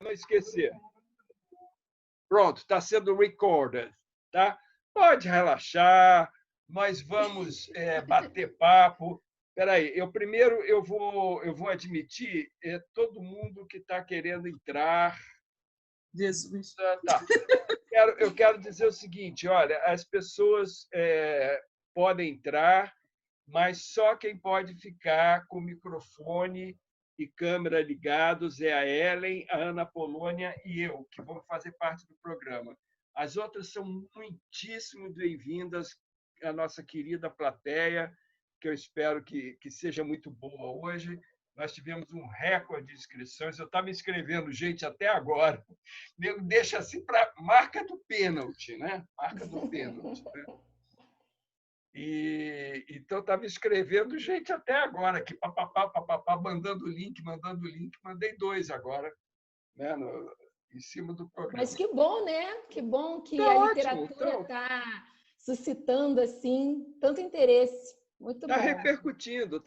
não esquecer. Pronto, está sendo recorded, tá? Pode relaxar, nós vamos bater papo. Espera aí, primeiro eu vou admitir todo mundo que está querendo entrar. Jesus. Tá. Eu quero dizer o seguinte, olha, as pessoas podem entrar, mas só quem pode ficar com o microfone e câmera ligados é a Ellen, a Ana Polônia e eu, que vamos fazer parte do programa. As outras são muitíssimo bem-vindas, a nossa querida plateia, que eu espero que seja muito boa hoje. Nós tivemos um recorde de inscrições. Eu estava inscrevendo gente até agora. Deixa assim para marca do pênalti, né? Marca do pênalti. Né? Então, estava escrevendo gente até agora, aqui, papapá, mandando link. Mandei 2 agora, né, em cima do programa. Mas que bom, né? Que bom que tá a ótimo, literatura está suscitando assim tanto interesse. Muito bom. Está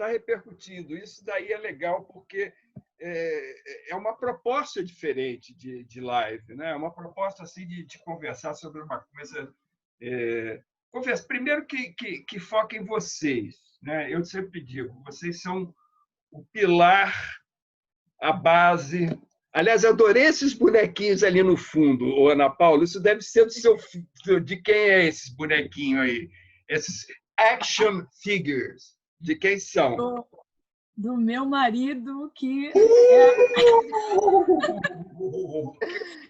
repercutindo. Isso daí é legal, porque é uma proposta diferente de live, né? É uma proposta assim, de conversar sobre uma coisa... Confesso, primeiro que foca em vocês. Né? Eu sempre digo, vocês são o pilar, a base. Aliás, adorei esses bonequinhos ali no fundo, Ana Paula. Isso deve ser de quem é esses bonequinhos aí? Esses action figures. De quem são? Do meu marido, que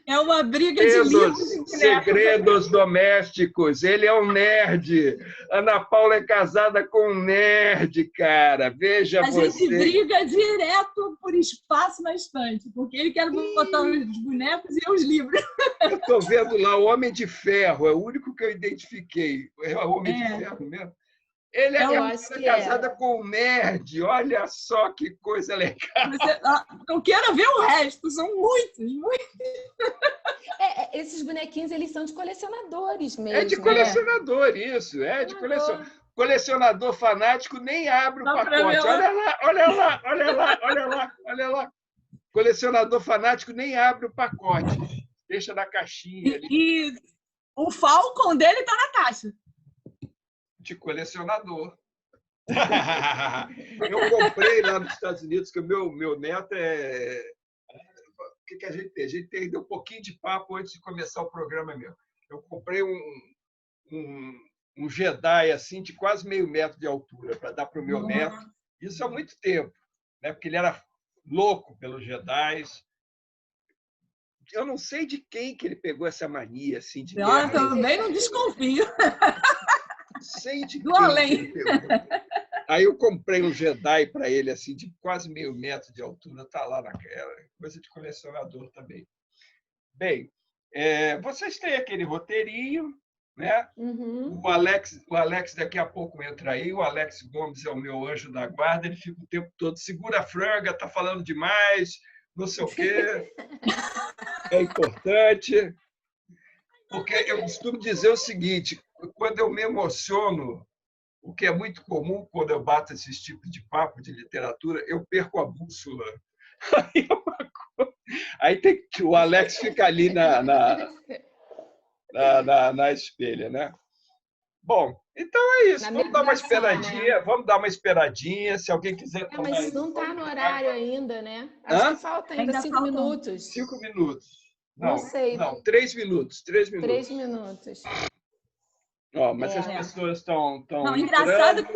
é uma briga de livros. Segredos domésticos. Ele é um nerd. Ana Paula é casada com um nerd, cara. Veja você. A gente briga direto por espaço na estante, porque ele quer botar os bonecos e eu os livros. Eu estou vendo lá o Homem de Ferro. É o único que eu identifiquei. É o Homem de Ferro mesmo. Ele é casada com um nerd. Olha só que coisa legal. Eu quero ver o resto. São muitos. Esses bonequinhos, eles são de colecionadores mesmo. É de colecionador, isso. É de colecionador. Colecionador fanático nem abre o pacote. Olha lá. Colecionador fanático nem abre o pacote. Deixa na caixinha. E o Falcon dele está na caixa. De colecionador. Eu comprei lá nos Estados Unidos, que o meu neto é... O que a gente tem? A gente deu um pouquinho de papo antes de começar o programa mesmo. Eu comprei um Jedi assim, de quase meio metro de altura para dar para o meu neto. Isso há muito tempo, né? Porque ele era louco pelos Jedi. Eu não sei de quem que ele pegou essa mania assim, de guerra. Eu também não desconfio. Sei de do além. Aí eu comprei um Jedi para ele, assim, de quase meio metro de altura, está lá naquela coisa de colecionador também. Bem, vocês têm aquele roteirinho, né? Uhum. O Alex daqui a pouco entra aí, o Alex Gomes é o meu anjo da guarda, ele fica o tempo todo, segura a franga, está falando demais, não sei o quê. É importante, porque eu costumo dizer o seguinte, quando eu me emociono, o que é muito comum quando eu bato esses tipos de papo de literatura, eu perco a bússola. Aí o Alex fica ali na espelha, né? Bom, então é isso. Vamos dar uma esperadinha. Né? Vamos dar uma esperadinha. Se alguém quiser tomar. Mas não está no horário ainda, né? Acho que falta ainda 5 minutos. 5 minutos. Não sei. Não, 3 minutos. 3 minutos. 3 minutos. Mas as pessoas estão. Não, engraçado que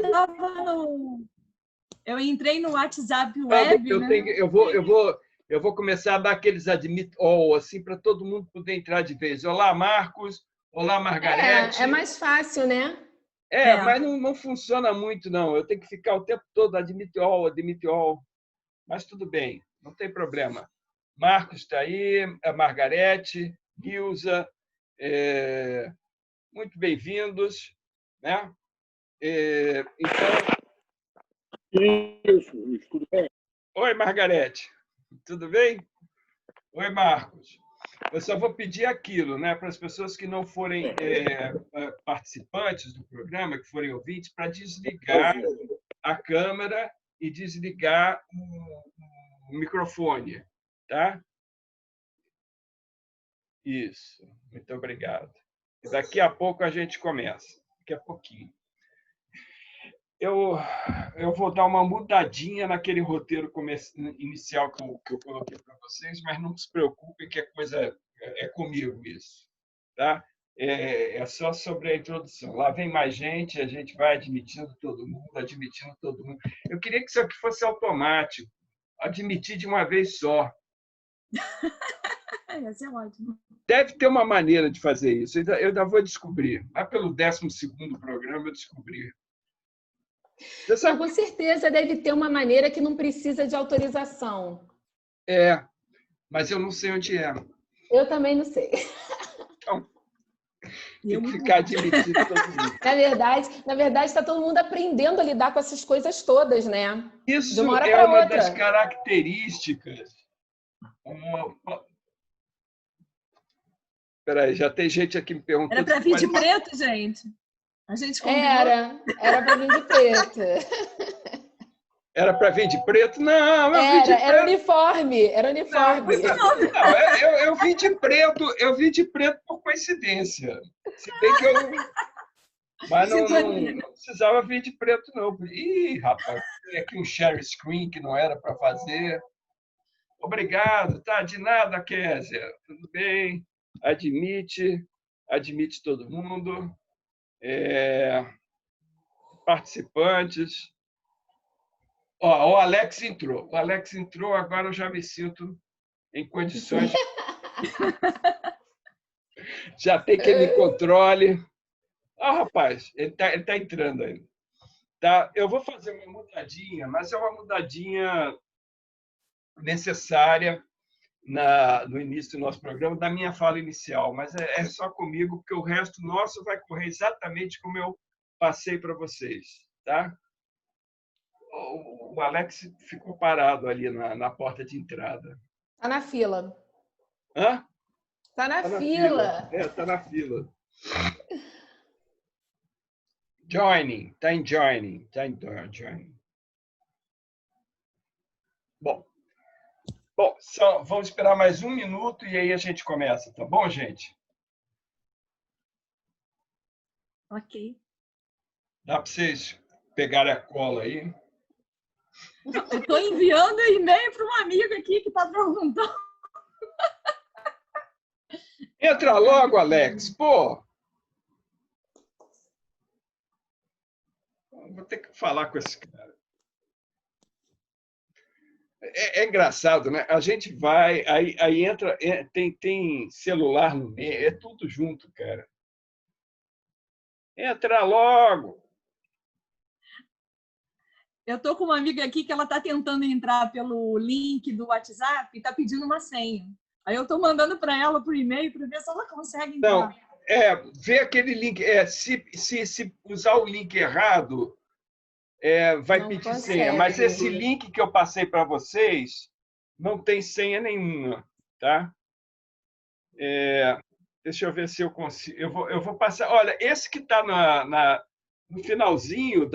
eu entrei no WhatsApp Web. Eu vou começar a dar aqueles admit all, assim, para todo mundo poder entrar de vez. Olá, Marcos. Olá, Margarete. É mais fácil, né? Mas não funciona muito, não. Eu tenho que ficar o tempo todo admit all. Mas tudo bem, não tem problema. Marcos está aí, a Margarete, Nilza. Muito bem-vindos, né? Então... Isso, tudo bem? Oi, Margarete, tudo bem? Oi, Marcos. Eu só vou pedir aquilo, né, para as pessoas que não forem participantes do programa, que forem ouvintes, para desligar a câmera e desligar o microfone, tá? Isso. Muito obrigado. E daqui a pouco a gente começa. Daqui a pouquinho. Eu vou dar uma mudadinha naquele roteiro inicial que eu coloquei para vocês, mas não se preocupem que a coisa é comigo isso. Tá? É só sobre a introdução. Lá vem mais gente, a gente vai admitindo todo mundo. Eu queria que isso aqui fosse automático. Admitir de uma vez só. Ia ser ótimo. Deve ter uma maneira de fazer isso. Eu ainda vou descobrir. Lá pelo 12º programa eu descobri. Você sabe... Com certeza deve ter uma maneira que não precisa de autorização. Mas eu não sei onde é. Eu também não sei. Então, tem que ficar admitido todo mundo. Na verdade, está todo mundo aprendendo a lidar com essas coisas todas, né? Isso de uma hora é para uma outra. das características. Peraí, já tem gente aqui me perguntando. Era para vir de preto, gente? A gente combinou. Era para vir de preto. Era para vir de preto? Não, eu vim de preto. Era uniforme. Não, eu vim de preto por coincidência. Se bem que eu... Mas não precisava vir de preto, não. Ih, rapaz, tem aqui um share screen que não era para fazer. Obrigado, tá? De nada, Kézia. Tudo bem? Admite todo mundo. Participantes. O Alex entrou. Agora eu já me sinto em condições. Já tem quem me controle. Rapaz, ele tá entrando aí. Tá? Eu vou fazer uma mudadinha, mas é uma mudadinha necessária no início do nosso programa, da minha fala inicial, mas é só comigo, porque o resto nosso vai correr exatamente como eu passei para vocês. Tá? O Alex ficou parado ali na porta de entrada. Está na fila. Hã? Está na fila. Está na fila. Joining. Está em joining. Bom, vamos esperar mais 1 minuto e aí a gente começa, tá bom, gente? Ok. Dá para vocês pegarem a cola aí? Eu estou enviando e-mail para um amigo aqui que está perguntando. Entra logo, Alex. Pô! Vou ter que falar com esse cara. É engraçado, né? A gente vai, aí entra, tem celular no meio, é tudo junto, cara. Entra logo! Eu estou com uma amiga aqui que ela está tentando entrar pelo link do WhatsApp e está pedindo uma senha. Aí eu estou mandando para ela por e-mail para ver se ela consegue entrar. Não, vê aquele link. Se usar o link errado, vai não pedir consegue. senha. Mas esse link que eu passei para vocês não tem senha nenhuma, tá? Deixa eu ver se eu consigo. Eu vou passar. Olha, esse que está no finalzinho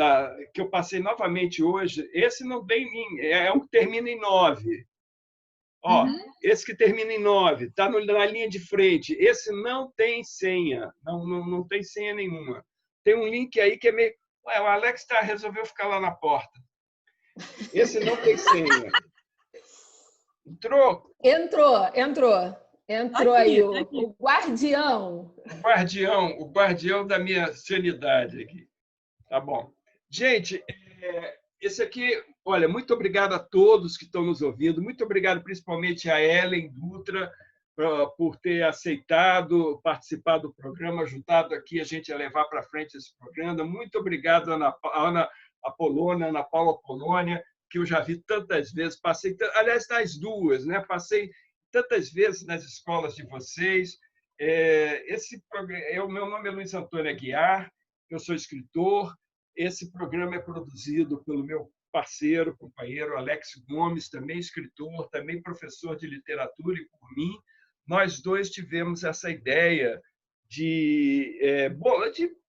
que eu passei novamente hoje, esse não tem é um que termina em 9. Ó, esse que termina em 9, está na linha de frente. Esse não tem senha, não tem senha nenhuma. Tem um link aí que é meio... o Alex resolveu ficar lá na porta. Esse não tem senha. Entrou? Entrou aí o guardião. O guardião da minha sanidade aqui. Tá bom. Gente, esse aqui, olha, muito obrigado a todos que estão nos ouvindo, muito obrigado principalmente a Ellen Dutra por ter aceitado participar do programa, ajudado aqui a gente a levar para frente esse programa. Muito obrigado, Ana Paula Polônia, que eu já vi tantas vezes, aliás, nas duas, né? Passei tantas vezes nas escolas de vocês. Meu nome é Luiz Antônio Aguiar, eu sou escritor. Esse programa é produzido pelo meu parceiro, companheiro Alex Gomes, também escritor, também professor de literatura, e por mim. Nós dois tivemos essa ideia de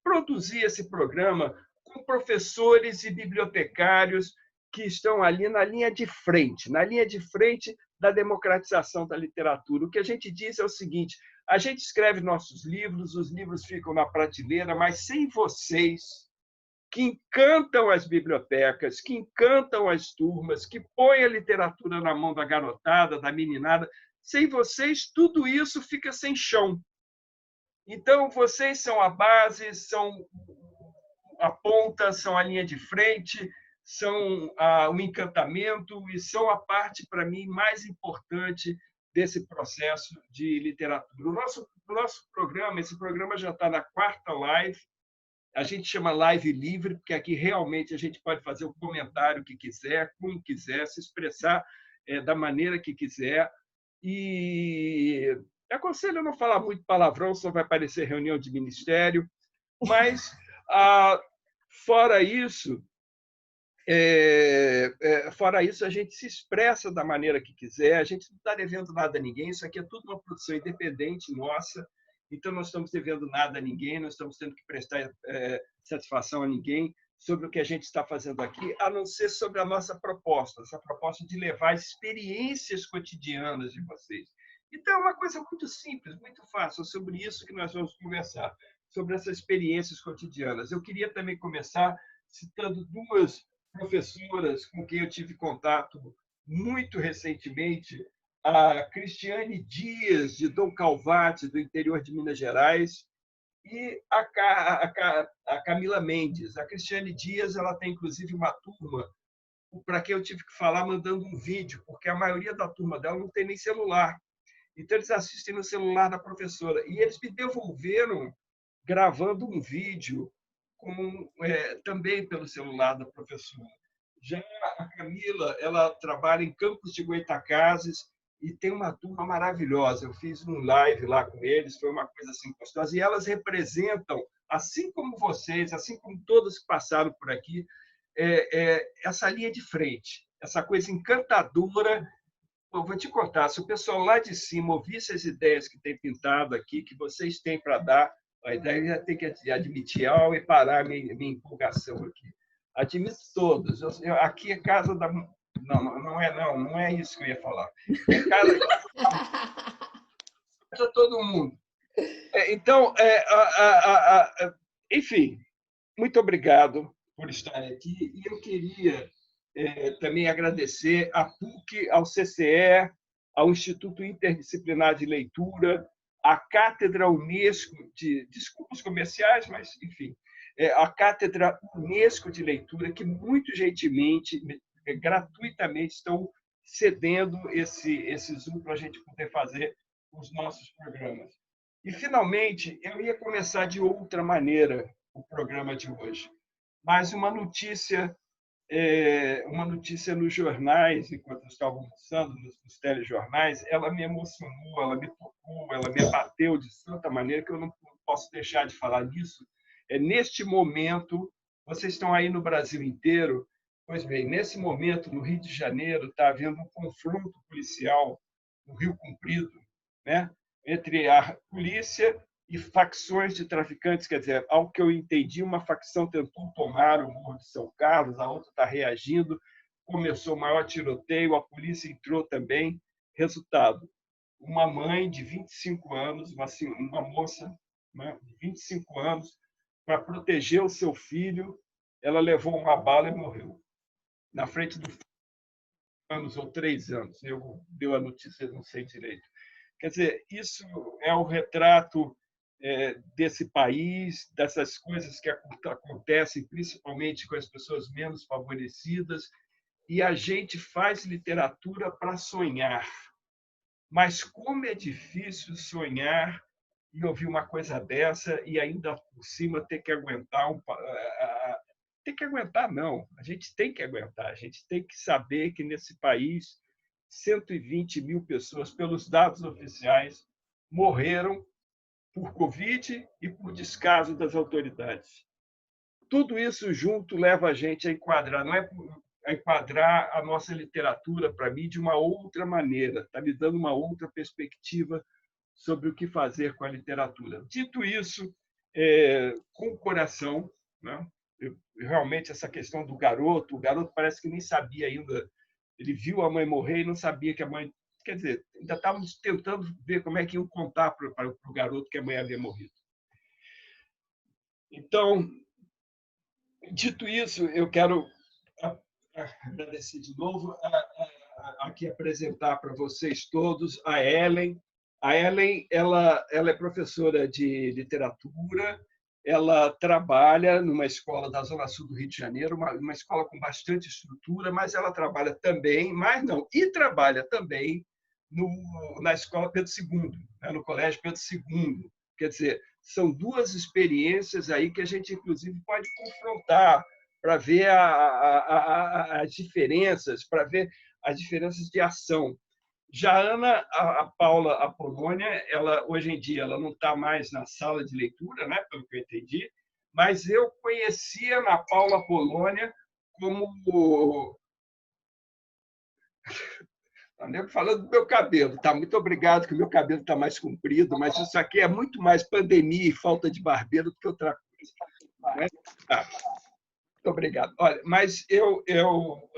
produzir esse programa com professores e bibliotecários que estão ali na linha de frente da democratização da literatura. O que a gente diz é o seguinte: a gente escreve nossos livros, os livros ficam na prateleira, mas sem vocês, que encantam as bibliotecas, que encantam as turmas, que põem a literatura na mão da garotada, da meninada, sem vocês, tudo isso fica sem chão. Então, vocês são a base, são a ponta, são a linha de frente, são o encantamento e são a parte, para mim, mais importante desse processo de literatura. O nosso programa, esse programa já está na 4ª live. A gente chama live livre, porque aqui realmente a gente pode fazer o comentário que quiser, como quiser, se expressar da maneira que quiser. E aconselho a não falar muito palavrão, senão vai parecer reunião de ministério. Mas, fora isso, a gente se expressa da maneira que quiser, a gente não está devendo nada a ninguém, isso aqui é tudo uma produção independente nossa, então não estamos devendo nada a ninguém, não estamos tendo que prestar satisfação a ninguém sobre o que a gente está fazendo aqui, a não ser sobre a nossa proposta, essa proposta de levar experiências cotidianas de vocês. Então, é uma coisa muito simples, muito fácil, sobre isso que nós vamos conversar, sobre essas experiências cotidianas. Eu queria também começar citando 2 professoras com quem eu tive contato muito recentemente, a Cristiane Dias, de Dom Calvate, do interior de Minas Gerais, e a Camila Mendes. A Cristiane Dias, ela tem, inclusive, uma turma para quem eu tive que falar mandando um vídeo, porque a maioria da turma dela não tem nem celular. Então, eles assistem no celular da professora. E eles me devolveram gravando um vídeo também pelo celular da professora. Já a Camila, ela trabalha em Campos de Goytacazes e tem uma turma maravilhosa. Eu fiz um live lá com eles, foi uma coisa assim gostosa. E elas representam, assim como vocês, assim como todos que passaram por aqui, essa linha de frente, essa coisa encantadora. Eu vou te contar, se o pessoal lá de cima ouvisse as ideias que tem pintado aqui, que vocês têm para dar, a ideia já tem que admitir e parar minha empolgação aqui. Admito todos. Aqui é casa da... Não é isso que eu ia falar. É casa de todo mundo. Então, enfim, muito obrigado por estarem aqui. E eu queria também agradecer à PUC, ao CCE, ao Instituto Interdisciplinar de Leitura, à Cátedra Unesco de... Desculpas comerciais, mas, enfim, a Cátedra Unesco de Leitura, que muito gentilmente, gratuitamente, estão cedendo esse Zoom para a gente poder fazer os nossos programas. E, finalmente, eu ia começar de outra maneira o programa de hoje, mas uma notícia nos jornais, enquanto eu estava almoçando, nos telejornais, ela me emocionou, ela me tocou, ela me abateu de tanta maneira que eu não posso deixar de falar nisso. Neste momento, vocês estão aí no Brasil inteiro, pois bem, nesse momento, no Rio de Janeiro, está havendo um confronto policial no Rio Comprido, né, entre a polícia e facções de traficantes. Quer dizer, ao que eu entendi, uma facção tentou tomar o Morro de São Carlos, a outra está reagindo, começou o maior tiroteio, a polícia entrou também. Resultado, uma mãe de 25 anos, uma moça, né, de 25 anos, para proteger o seu filho, ela levou uma bala e morreu. Na frente do filho, 2 anos ou 3 anos. Eu dei a notícia, não sei direito. Quer dizer, isso é o retrato desse país, dessas coisas que acontecem, principalmente com as pessoas menos favorecidas, e a gente faz literatura para sonhar. Mas como é difícil sonhar e ouvir uma coisa dessa e ainda por cima ter que aguentar ter que aguentar, não. A gente tem que aguentar. A gente tem que saber que nesse país 120 mil pessoas, pelos dados oficiais, morreram por Covid e por descaso das autoridades. Tudo isso junto leva a gente a enquadrar, não é a enquadrar a nossa literatura, para mim, de uma outra maneira, está me dando uma outra perspectiva sobre o que fazer com a literatura. Dito isso, com o coração, né? Realmente essa questão do garoto, o garoto parece que nem sabia ainda, ele viu a mãe morrer e não sabia que a mãe quer dizer, ainda estávamos tentando ver como é que iam contar para o garoto que a mãe havia morrido. Então, dito isso, eu quero agradecer de novo, aqui apresentar para vocês todos a Ellen. A Ellen, ela é professora de literatura, ela trabalha numa escola da Zona Sul do Rio de Janeiro, uma escola com bastante estrutura, mas ela trabalha também, trabalha também na escola Pedro II, né, no Colégio Pedro II. Quer dizer, são duas experiências aí que a gente, inclusive, pode confrontar para ver as diferenças, para ver as diferenças de ação. Já a Paula Apolônia, ela, hoje em dia, ela não está mais na sala de leitura, né, pelo que eu entendi, mas eu conhecia na Paula Apolônia como... Falando do meu cabelo, tá? Muito obrigado, que o meu cabelo está mais comprido, mas isso aqui é muito mais pandemia e falta de barbeiro do que outra coisa. Né? Tá. Muito obrigado. Olha, mas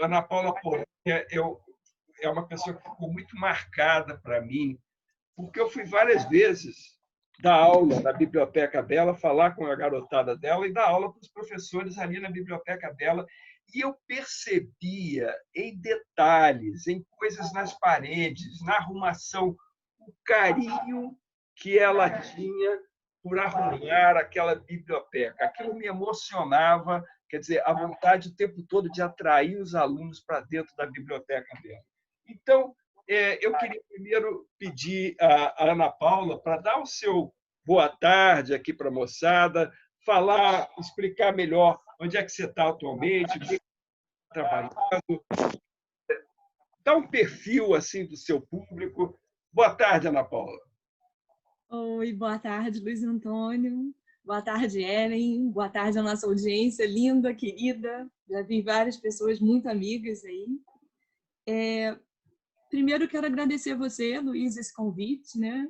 Ana Paula Apolônia, é uma pessoa que ficou muito marcada para mim, porque eu fui várias vezes dar aula na Biblioteca dela, falar com a garotada dela e dar aula para os professores ali na Biblioteca dela. E eu percebia em detalhes, em coisas nas paredes, na arrumação, o carinho que ela tinha por arrumar aquela biblioteca. Aquilo me emocionava, quer dizer, a vontade o tempo todo de atrair os alunos para dentro da biblioteca dela. Então, eu queria primeiro pedir a Ana Paula para dar o seu boa tarde aqui para a moçada, falar, explicar melhor onde é que você está atualmente, o que você está trabalhando, dar um perfil assim do seu público. Boa tarde, Ana Paula. Oi, boa tarde, Luiz Antônio. Boa tarde, Ellen. Boa tarde à nossa audiência linda, querida. Já vi várias pessoas muito amigas aí. Primeiro, quero agradecer a você, Luiz, esse convite, né?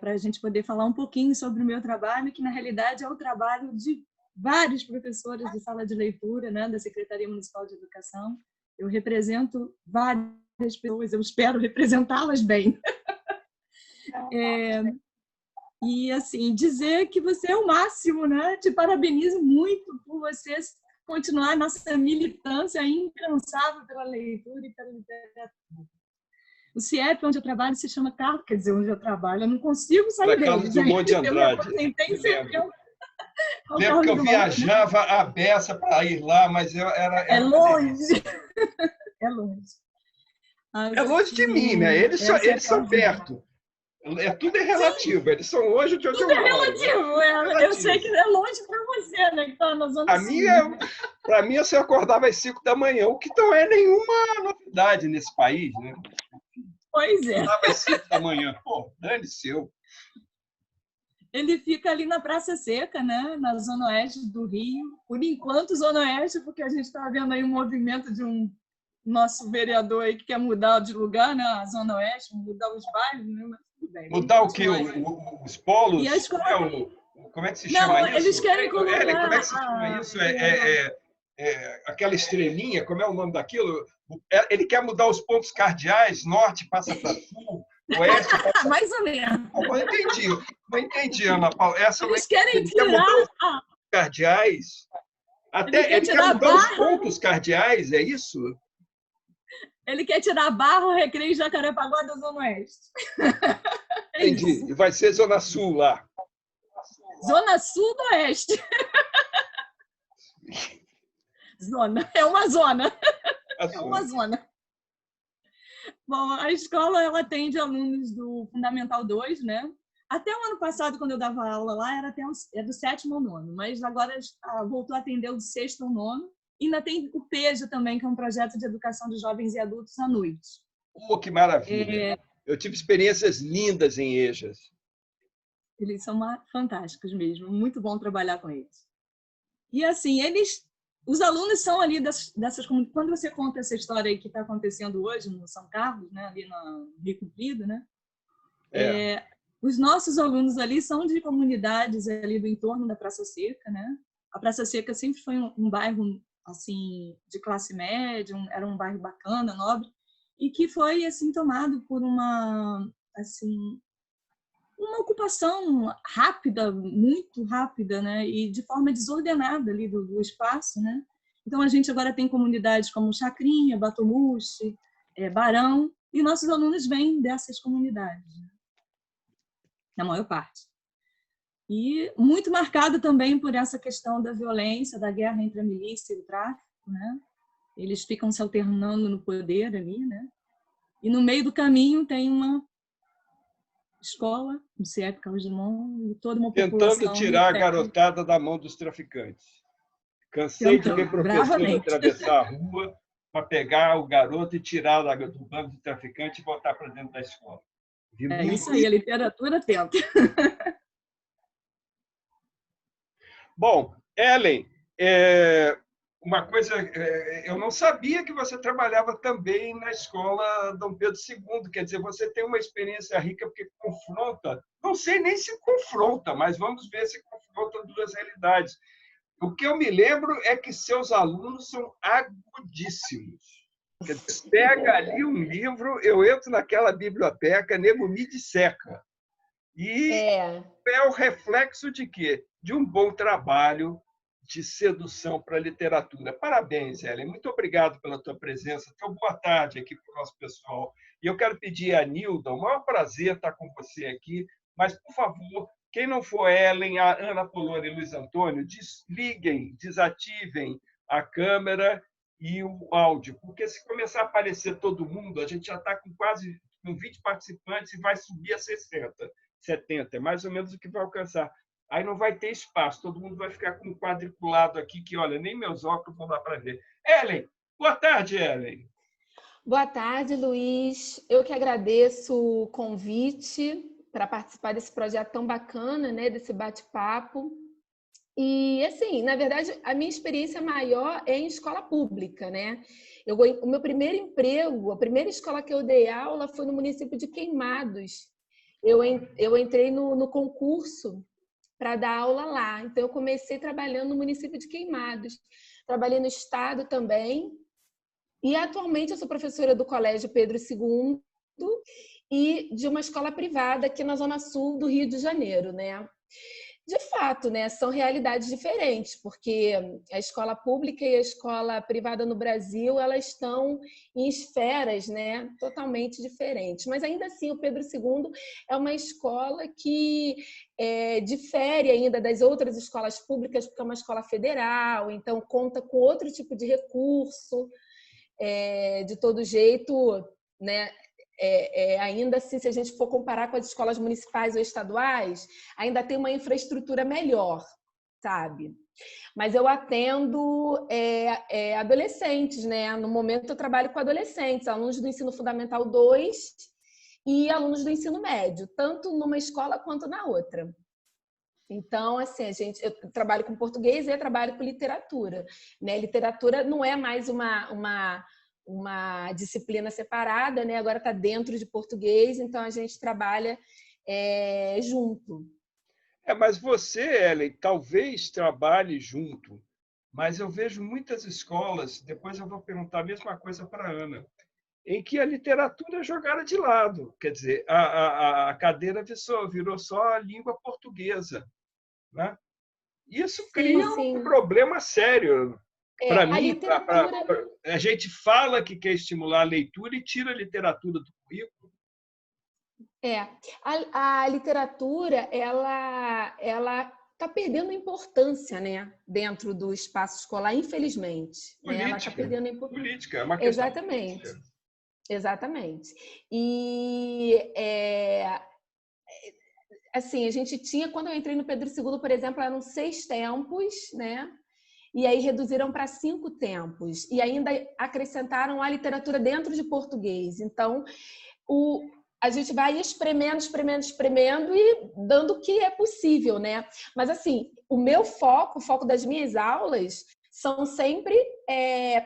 Para a gente poder falar um pouquinho sobre o meu trabalho, que na realidade é o trabalho de vários professores de sala de leitura, né, da Secretaria Municipal de Educação. Eu represento várias pessoas, eu espero representá-las bem. E, assim, dizer que você é o máximo, né? Te parabenizo muito por você continuar a nossa militância incansável pela leitura e pela literatura. O CIEP, onde eu trabalho, se chama Carlos, quer dizer, onde eu trabalho, eu não consigo sair dele. Carlos Drummond de Andrade. Lembro que eu viajava a beça para ir lá, mas era é longe. É longe. É longe de mim, né? Eles são perto. Tudo é relativo. Sim. Eles são longe de onde eu moro. Tudo é relativo. Eu sei que é longe para você, né? Que está na Zona Sul. Para mim, você acordava às 5 da manhã, o que não é nenhuma novidade nesse país, né? Pois é. Acordava às 5 da manhã. Pô, dane-se eu. Ele fica ali na Praça Seca, né? Na Zona Oeste do Rio. Por enquanto, Zona Oeste, porque a gente está vendo aí um movimento de nosso vereador aí que quer mudar de lugar, né? A Zona Oeste, mudar os bairros, né? Mas tudo bem. Mudar o quê? Os polos? E a escola... Como é que se chama isso? Eles querem colocar... Como é que se chama isso? Aquela estrelinha, como é o nome daquilo? Ele quer mudar os pontos cardeais, norte passa para sul, oeste passa para... Mais ou menos. Não entendi, Ana Paula. Eles querem tirar... os cardeais. Ele quer mudar os pontos cardeais, é isso? Ele quer tirar Barro, Recreio e Jacarepaguá da Zona Oeste. Entendi. E vai ser Zona Sul lá. Zona Sul do Oeste. Zona. É uma zona. É uma zona. Bom, a escola ela atende alunos do Fundamental 2, né? Até o ano passado, quando eu dava aula lá, era do 7º ao 9º, mas agora voltou a atender o do 6º ao 9º. E ainda tem o PEJA também, que é um projeto de educação de jovens e adultos à noite. Oh, que maravilha! Eu tive experiências lindas em EJAs. Eles são fantásticos mesmo, muito bom trabalhar com eles. E assim, os alunos são ali dessas comunidades. Quando você conta essa história aí que está acontecendo hoje no São Carlos, né, ali no Rio Comprido, né? Os nossos alunos ali são de comunidades ali do entorno da Praça Seca, né? A Praça Seca sempre foi um bairro assim de classe média, era um bairro bacana, nobre. e que foi assim tomado por uma ocupação rápida, muito rápida, né? E de forma desordenada ali do espaço, né? Então a gente agora tem comunidades como Chacrinha, Batomuxi, Barão, e nossos alunos vêm dessas comunidades, né? Na maior parte. E muito marcado também por essa questão da violência, da guerra entre a milícia e o tráfico, né? Eles ficam se alternando no poder ali, né? E no meio do caminho tem uma escola, no CIEP Carlos Drummond, e toda uma Tentando população tirar a reflete. garotada da mão dos traficantes. Cansei de ver Tentando, professor bravamente. atravessar a rua para pegar o garoto e tirar do bando de traficante e botar para dentro da escola. Vi É muito isso aí, a literatura tenta. Bom, Ellen, uma coisa, eu não sabia que você trabalhava também na escola Dom Pedro II, quer dizer, você tem uma experiência rica porque confronta, não sei nem se confronta, mas vamos ver se confronta duas realidades. O que eu me lembro é que seus alunos são agudíssimos. Quer dizer, pega ali um livro, eu entro naquela biblioteca, nego me disseca. E é o reflexo de quê? De um bom trabalho de sedução para a literatura. Parabéns, Ellen. Muito obrigado pela tua presença. Então, boa tarde aqui para o nosso pessoal. E eu quero pedir a Nilda, o maior prazer estar com você aqui, mas, por favor, quem não for Ellen, a Ana Poloni e Luiz Antônio, desliguem, desativem a câmera e o áudio, porque se começar a aparecer todo mundo, a gente já está com quase 20 participantes e vai subir a 60. 70, é mais ou menos o que vai alcançar. Aí não vai ter espaço, todo mundo vai ficar com um quadriculado aqui que, olha, nem meus óculos vão dar para ver. Ellen, boa tarde, Ellen. Boa tarde, Luiz. Eu que agradeço o convite para participar desse projeto tão bacana, né, desse bate-papo. E, assim, na verdade, a minha experiência maior é em escola pública, né? O meu primeiro emprego, a primeira escola que eu dei aula foi no município de Queimados. Eu entrei no concurso para dar aula lá. Então, eu comecei trabalhando no município de Queimados. Trabalhei no estado também. E, atualmente, eu sou professora do Colégio Pedro II e de uma escola privada aqui na Zona Sul do Rio de Janeiro, né? De fato, né, são realidades diferentes, porque a escola pública e a escola privada no Brasil, elas estão em esferas, né, totalmente diferentes. Mas, ainda assim, o Pedro II é uma escola que difere ainda das outras escolas públicas, porque é uma escola federal, então conta com outro tipo de recurso. De todo jeito, né, ainda assim, se a gente for comparar com as escolas municipais ou estaduais, ainda tem uma infraestrutura melhor, sabe? Mas eu atendo adolescentes, né? No momento eu trabalho com adolescentes, alunos do ensino fundamental 2 e alunos do ensino médio, tanto numa escola quanto na outra. Então, assim, eu trabalho com português e eu trabalho com literatura, né? Literatura não é mais uma disciplina separada, né? Agora está dentro de português, então a gente trabalha junto. Mas você, Ellen, talvez trabalhe junto, mas eu vejo muitas escolas, depois eu vou perguntar a mesma coisa para a Ana, em que a literatura é jogada de lado. Quer dizer, a cadeira virou só a língua portuguesa, né? Isso cria um problema sério. Para mim, literatura... a gente fala que quer estimular a leitura e tira a literatura do currículo. A literatura, ela está perdendo importância, né, dentro do espaço escolar, infelizmente. Política, ela está perdendo importância. Política, é uma questão Exatamente. Política. Exatamente. E assim, a gente tinha, quando eu entrei no Pedro II, por exemplo, eram 6 tempos, né? E aí reduziram para 5 tempos. E ainda acrescentaram a literatura dentro de português. Então, a gente vai espremendo e dando o que é possível, né? Mas, assim, o foco das minhas aulas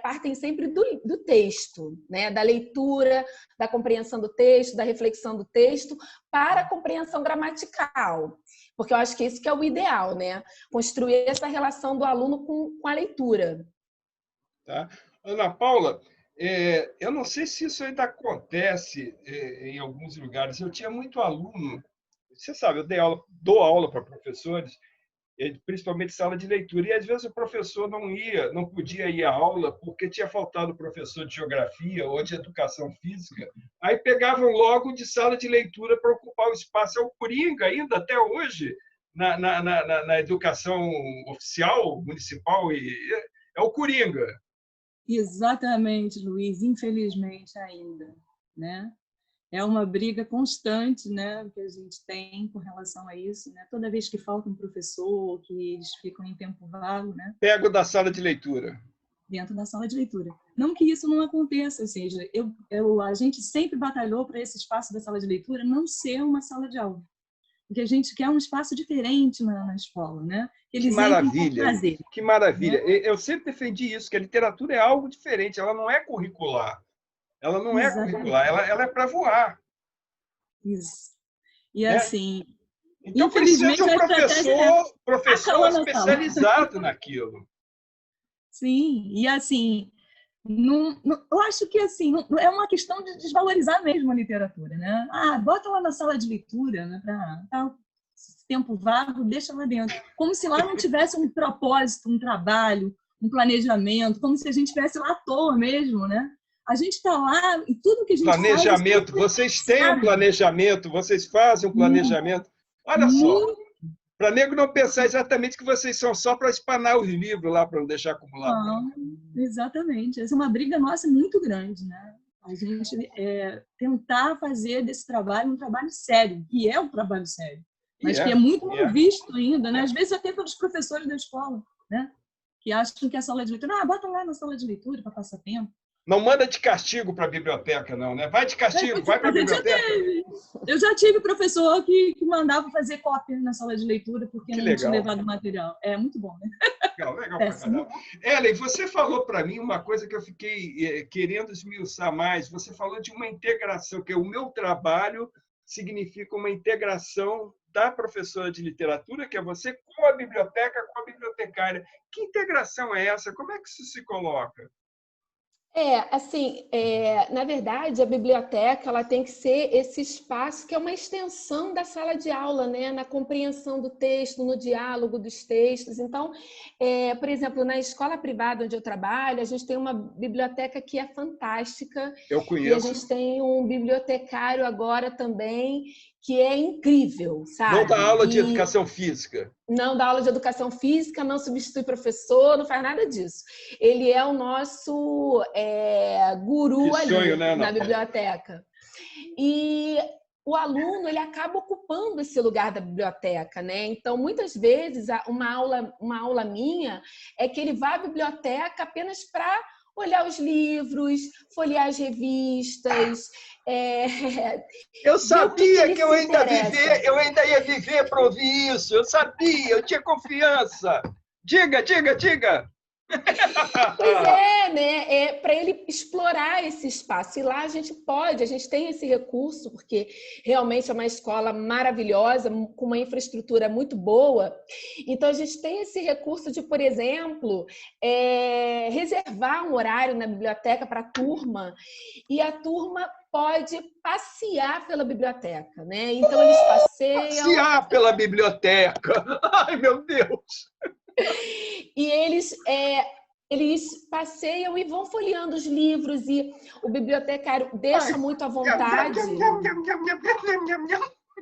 partem sempre do texto, né? Da leitura, da compreensão do texto, da reflexão do texto, para a compreensão gramatical. Porque eu acho que isso que é o ideal, né? Construir essa relação do aluno com a leitura. Tá? Ana Paula, Eu não sei se isso ainda acontece em alguns lugares. Eu tinha muito aluno, você sabe, eu dou aula para professores, principalmente sala de leitura, e às vezes o professor não podia ir à aula porque tinha faltado o professor de geografia ou de educação física. Aí pegavam logo de sala de leitura para ocupar o espaço. É o coringa ainda até hoje na educação oficial, municipal, é o coringa. Exatamente, Luiz, infelizmente ainda, né? É uma briga constante, né, que a gente tem com relação a isso, né? Toda vez que falta um professor, que eles ficam em tempo vago, né? Pego da sala de leitura. Dentro da sala de leitura. Não que isso não aconteça, ou seja, a gente sempre batalhou para esse espaço da sala de leitura não ser uma sala de aula. Porque a gente quer um espaço diferente na escola, né? Que maravilha, prazer, que maravilha. Né? Eu sempre defendi isso, que a literatura é algo diferente, ela não é curricular. Ela não é curricular, ela é para voar. Isso. E né? assim, então precisa de um professor especializado naquilo. Sim, e assim, eu acho que assim, é uma questão de desvalorizar mesmo a literatura, né? Bota lá na sala de leitura, né, para tempo vago, deixa lá dentro. Como se lá não tivesse um propósito, um trabalho, um planejamento, como se a gente estivesse lá à toa mesmo, né? A gente está lá e tudo que a gente planejamento, faz... vocês têm um planejamento, vocês fazem um planejamento. Olha só, para nego não pensar exatamente que vocês são só para espanar os livros lá, para não deixar acumular. Não, exatamente. Essa é uma briga nossa muito grande, né? A gente tentar fazer desse trabalho um trabalho sério, que é um trabalho sério, mas que é muito mal visto ainda, né? Às vezes até pelos professores da escola, né? Que acham que a sala de leitura, bota lá na sala de leitura para passar tempo. Não manda de castigo para a biblioteca, não, né? Vai de castigo, vai para a biblioteca. Eu já tive professor que mandava fazer cópia na sala de leitura porque não tinha levado material. É muito bom, né? Legal pra caramba. Ellen, você falou para mim uma coisa que eu fiquei querendo esmiuçar mais. Você falou de uma integração, que o meu trabalho significa uma integração da professora de literatura, que é você, com a biblioteca, com a bibliotecária. Que integração é essa? Como é que isso se coloca? Na verdade, a biblioteca ela tem que ser esse espaço que é uma extensão da sala de aula, né? Na compreensão do texto, no diálogo dos textos. Então, por exemplo, na escola privada onde eu trabalho, a gente tem uma biblioteca que é fantástica. Eu conheço. E a gente tem um bibliotecário agora também que é incrível, sabe? Não dá aula de educação física. Não dá aula de educação física, não substitui professor, não faz nada disso. Ele é o nosso guru ali na biblioteca. E o aluno ele acaba ocupando esse lugar da biblioteca, né? Então, muitas vezes, uma aula minha é que ele vai à biblioteca apenas para olhar os livros, folhear as revistas. Eu sabia que eu ainda ia viver para ouvir isso. Eu sabia, eu tinha confiança. Diga. Pois né? Para ele explorar esse espaço. E lá a gente tem esse recurso, porque realmente é uma escola maravilhosa, com uma infraestrutura muito boa. Então, a gente tem esse recurso de, por exemplo, reservar um horário na biblioteca para a turma, e a turma pode passear pela biblioteca, né? Então, eles passeiam... Passear pela biblioteca! Ai, meu Deus! E eles passeiam e vão folheando os livros, e o bibliotecário deixa muito à vontade.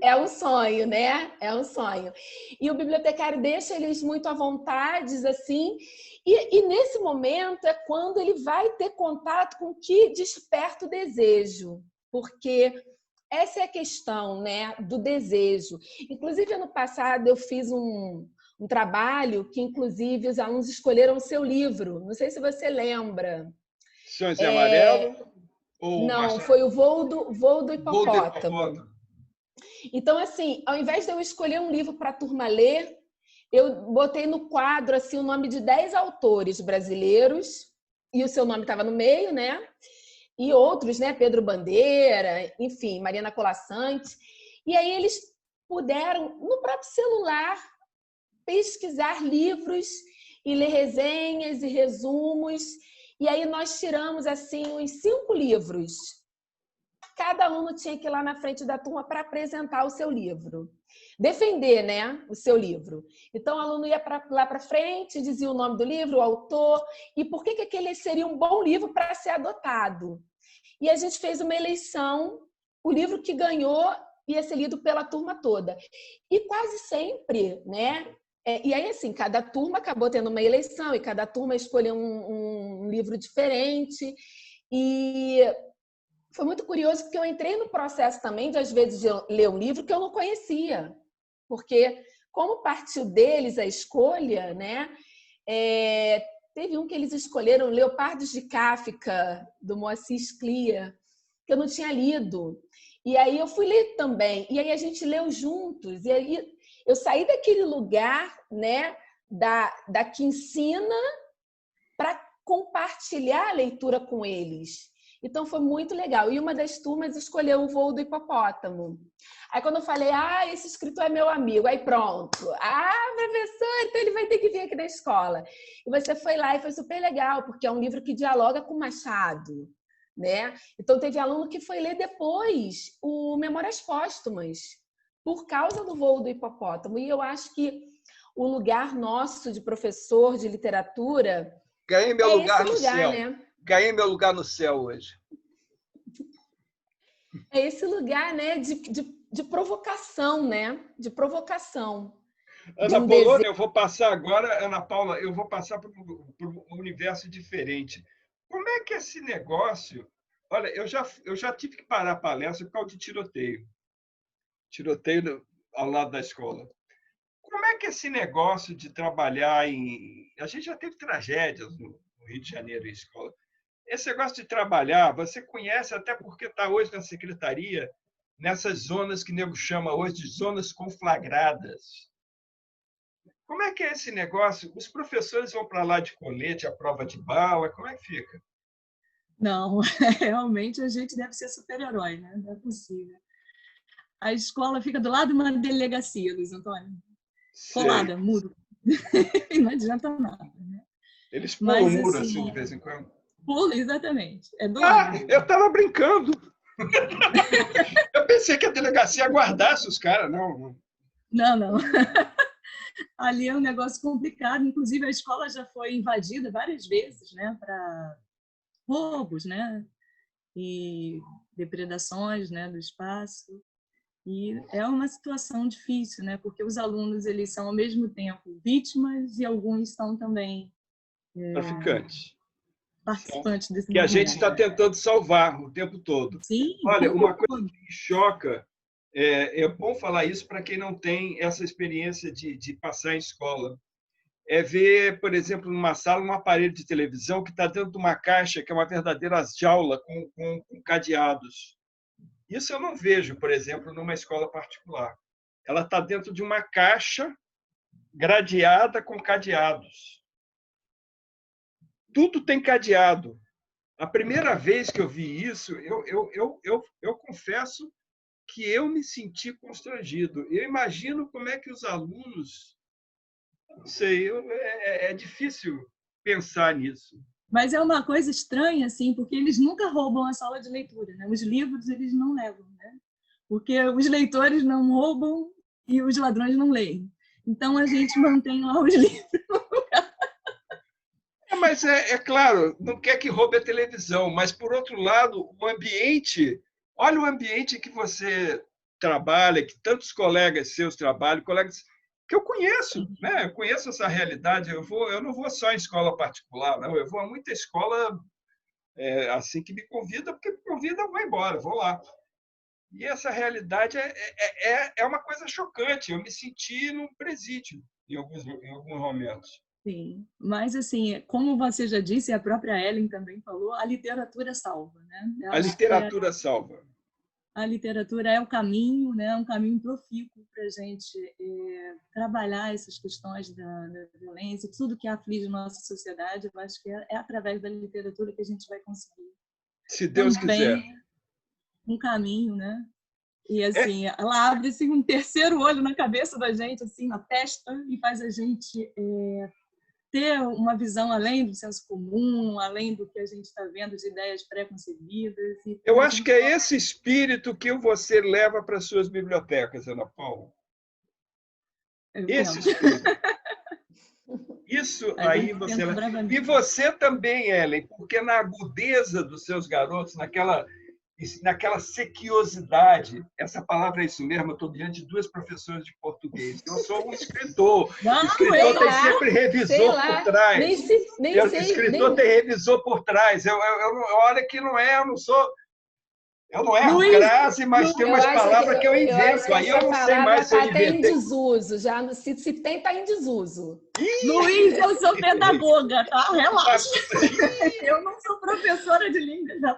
É um sonho, né? É um sonho. E o bibliotecário deixa eles muito à vontade, assim, e nesse momento é quando ele vai ter contato com o que desperta o desejo, porque essa é a questão, né, do desejo. Inclusive, ano passado, eu fiz um trabalho que, inclusive, os alunos escolheram o seu livro. Não sei se você lembra. Sonhos em Amarelo? Não, foi o Voo do Hipopótamo. Então, assim, ao invés de eu escolher um livro para a turma ler, eu botei no quadro assim, o nome de 10 autores brasileiros, e o seu nome estava no meio, né? E outros, né? Pedro Bandeira, enfim, Mariana Colasanti. E aí eles puderam, no próprio celular, pesquisar livros e ler resenhas e resumos. E aí nós tiramos assim uns 5 livros. Cada aluno tinha que ir lá na frente da turma para apresentar o seu livro. Defender, né, o seu livro. Então, o aluno ia lá para frente, dizia o nome do livro, o autor, e por que aquele seria um bom livro para ser adotado. E a gente fez uma eleição, o livro que ganhou ia ser lido pela turma toda. E quase sempre, né? E aí, assim, cada turma acabou tendo uma eleição, e cada turma escolheu um livro diferente. E foi muito curioso, porque eu entrei no processo também de, às vezes, de ler um livro que eu não conhecia. Porque, como partiu deles a escolha, né? Teve um que eles escolheram, Leopardos de Kafka, do Moacir Scliar, que eu não tinha lido. E aí eu fui ler também. E aí a gente leu juntos. E aí eu saí daquele lugar, né, da que ensina para compartilhar a leitura com eles. Então foi muito legal. E uma das turmas escolheu O Voo do Hipopótamo. Aí quando eu falei, esse escritor é meu amigo, aí pronto. Professor, então ele vai ter que vir aqui na escola. E você foi lá e foi super legal, porque é um livro que dialoga com Machado, né? Então teve aluno que foi ler depois o Memórias Póstumas, por causa do Voo do Hipopótamo. E eu acho que o lugar nosso de professor de literatura ganhei meu lugar no céu. Né? Ganhei meu lugar no céu hoje. É esse lugar, né, de provocação, né? De provocação. Ana Polônia, eu vou passar agora, Ana Paula, eu vou passar para um universo diferente. Como é que esse negócio... Olha, eu já tive que parar a palestra por causa de tiroteio. Tiroteio ao lado da escola. Como é que esse negócio de trabalhar em... A gente já teve tragédias no Rio de Janeiro em escola. Esse negócio de trabalhar, você conhece até porque está hoje na secretaria, nessas zonas que o nego chama hoje de zonas conflagradas. Como é que é esse negócio? Os professores vão para lá de colete, à prova de bala, como é que fica? Não, realmente a gente deve ser super-herói, né? Não é possível. A escola fica do lado de uma delegacia, Luiz Antônio. Colada, muro. Não adianta nada, né? Eles pulam o muro assim de vez em quando? Pula, exatamente. É do lado. Eu estava brincando. Eu pensei que a delegacia aguardasse os caras. Não. Ali é um negócio complicado. Inclusive, a escola já foi invadida várias vezes, né, para roubos, né, e depredações, né, do espaço. E é uma situação difícil, né, porque os alunos eles são ao mesmo tempo vítimas e alguns são também traficantes. Participantes desse que a gente está tentando salvar o tempo todo. Sim, olha, uma coisa que me choca, é bom falar isso para quem não tem essa experiência de passar em escola, é ver, por exemplo, numa sala, um aparelho de televisão que está dentro de uma caixa que é uma verdadeira jaula com cadeados. Isso eu não vejo, por exemplo, numa escola particular. Ela está dentro de uma caixa gradeada com cadeados. Tudo tem cadeado. A primeira vez que eu vi isso, eu confesso que eu me senti constrangido. Eu imagino como é que os alunos... Não sei, é difícil pensar nisso. Mas é uma coisa estranha, assim, porque eles nunca roubam a sala de leitura, né? Os livros eles não levam, né? Porque os leitores não roubam e os ladrões não leem. Então a gente mantém lá os livros. Mas é claro, não quer que roube a televisão, mas, por outro lado, o ambiente... Olha o ambiente que você trabalha, que tantos colegas seus trabalham, colegas que eu conheço, né? Eu conheço essa realidade. Eu não vou só em escola particular, não. Eu vou a muita escola assim que me convida, porque me convida, eu vou embora, vou lá. E essa realidade é uma coisa chocante. Eu me senti num presídio em alguns momentos. Sim, mas assim, como você já disse, a própria Ellen também falou, a literatura salva, né? A literatura salva. A literatura é o caminho, né? Um caminho profícuo para a gente trabalhar essas questões da violência, tudo que aflige a nossa sociedade. Eu acho que é através da literatura que a gente vai conseguir. Se Deus quiser. Um caminho, né? E assim, ela abre um terceiro olho na cabeça da gente, assim, na testa, e faz a gente ter uma visão além do senso comum, além do que a gente está vendo de ideias pré-concebidas. Eu acho que é esse espírito que você leva para as suas bibliotecas, Ana Paula. Esse espírito. Isso aí você... E você também, Ellen, porque na agudeza dos seus garotos, naquela sequiosidade, essa palavra é isso mesmo, eu estou diante de 2 professoras de português. Eu sou um escritor. O escritor tem sempre revisor por trás. O escritor tem revisor por trás. Olha que não é, eu não sou... Eu não erro crase, mas tem umas palavras que eu invento. Aí eu não sei mais se eu inventei. Está em desuso. Já, se tem, está em desuso. Luiz, eu sou pedagoga, tá? Relaxa. Eu não sou professora de língua, não.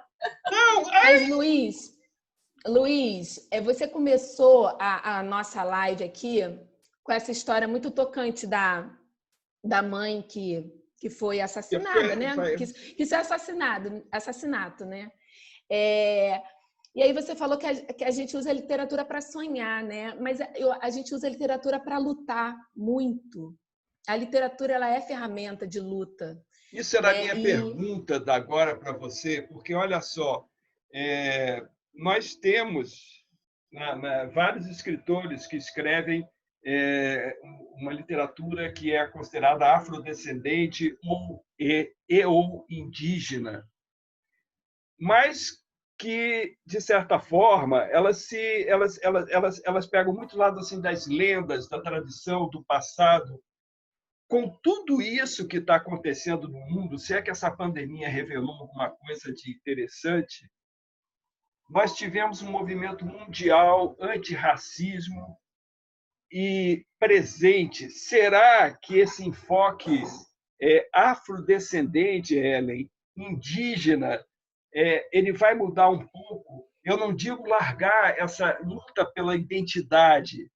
Mas, Luiz, você começou a nossa live aqui com essa história muito tocante da mãe que foi assassinada, né? Que foi assassinato, né? E aí você falou que a gente usa a literatura para sonhar, né? Mas a gente usa a literatura para lutar muito. A literatura, ela é ferramenta de luta. Isso era a minha pergunta da agora para você, porque olha só, nós temos vários escritores que escrevem uma literatura que é considerada afrodescendente ou indígena, mas que, de certa forma, elas pegam muito lado assim, das lendas, da tradição, do passado. Com tudo isso que está acontecendo no mundo, se é que essa pandemia revelou alguma coisa de interessante, nós tivemos um movimento mundial antirracismo e presente. Será que esse enfoque afrodescendente, Ellen, indígena, ele vai mudar um pouco? Eu não digo largar essa luta pela identidade,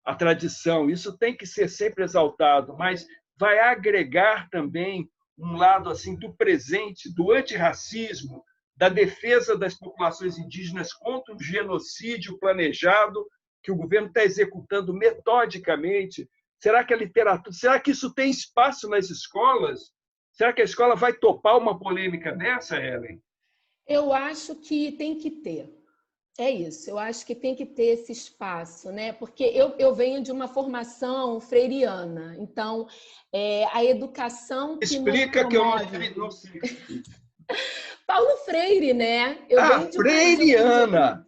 a tradição, isso tem que ser sempre exaltado, mas vai agregar também um lado assim do presente, do antirracismo, da defesa das populações indígenas contra o genocídio planejado que o governo está executando metodicamente. Será que a literatura, será que isso tem espaço nas escolas? Será que a escola vai topar uma polêmica dessa, Ellen? Eu acho que tem que ter. É isso, eu acho que tem que ter esse espaço, né? Porque eu venho de uma formação freiriana, então a educação que explica não promove... que eu não sei. Paulo Freire, né? Freiriana!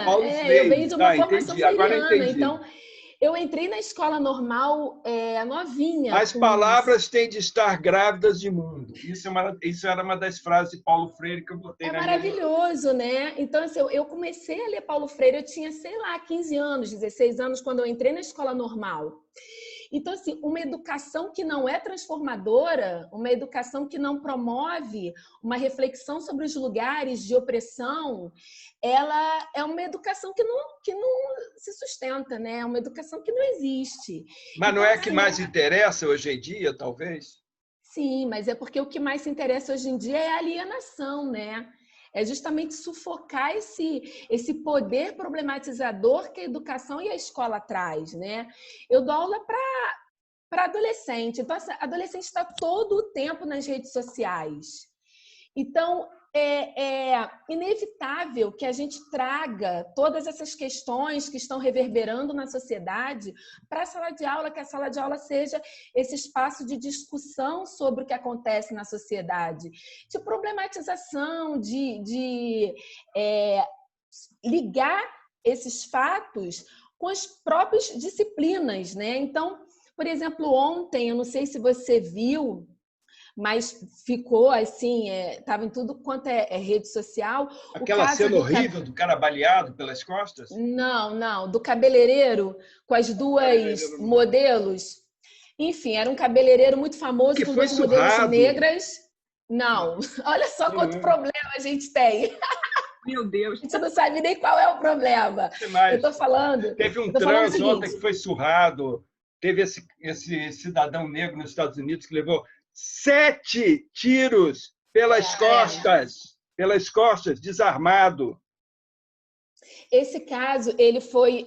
Paulo Freire. Eu venho de uma formação freiriana, agora entendi. Então eu entrei na escola normal novinha. As palavras têm de estar grávidas de mundo. Isso era uma das frases de Paulo Freire que eu botei na minha... É maravilhoso, né? Então, assim, eu comecei a ler Paulo Freire, eu tinha, 15 anos, 16 anos, quando eu entrei na escola normal. Então, assim, uma educação que não é transformadora, uma educação que não promove uma reflexão sobre os lugares de opressão, ela é uma educação que não se sustenta, né? É uma educação que não existe. Mas então, não é que mais interessa hoje em dia, talvez? Sim, mas é porque o que mais interessa hoje em dia é a alienação, né? É justamente sufocar esse poder problematizador que a educação e a escola traz, né? Eu dou aula para adolescente. Então, a adolescente está todo o tempo nas redes sociais. Então, é inevitável que a gente traga todas essas questões que estão reverberando na sociedade para a sala de aula, que a sala de aula seja esse espaço de discussão sobre o que acontece na sociedade, de problematização, de ligar esses fatos com as próprias disciplinas, né? Então, por exemplo, ontem, eu não sei se você viu, mas ficou assim, estava em tudo quanto é rede social. Aquela cena horrível do cara baleado pelas costas? Não, do cabeleireiro com as duas modelos. Enfim, era um cabeleireiro muito famoso que com foi duas modelos negras. Não, olha só quanto problema a gente tem. Meu Deus. A gente não sabe nem qual é o problema. Eu estou falando... Teve um trans ontem que foi surrado. Teve esse cidadão negro nos Estados Unidos que levou 7 tiros pelas costas, desarmado. Esse caso, ele foi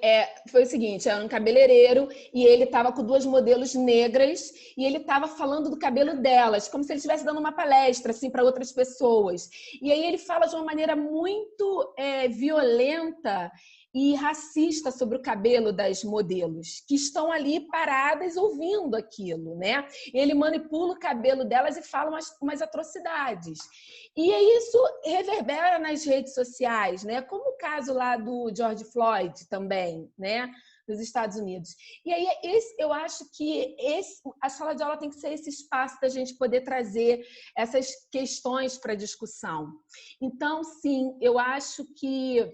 o seguinte, era um cabeleireiro e ele estava com 2 modelos negras e ele estava falando do cabelo delas, como se ele estivesse dando uma palestra assim, para outras pessoas. E aí ele fala de uma maneira muito violenta e racista sobre o cabelo das modelos, que estão ali paradas ouvindo aquilo, né? Ele manipula o cabelo delas e fala umas atrocidades. E aí isso reverbera nas redes sociais, né? Como o caso lá do George Floyd também, né? Nos Estados Unidos. E aí eu acho que a sala de aula tem que ser esse espaço da gente poder trazer essas questões para discussão. Então, sim, eu acho que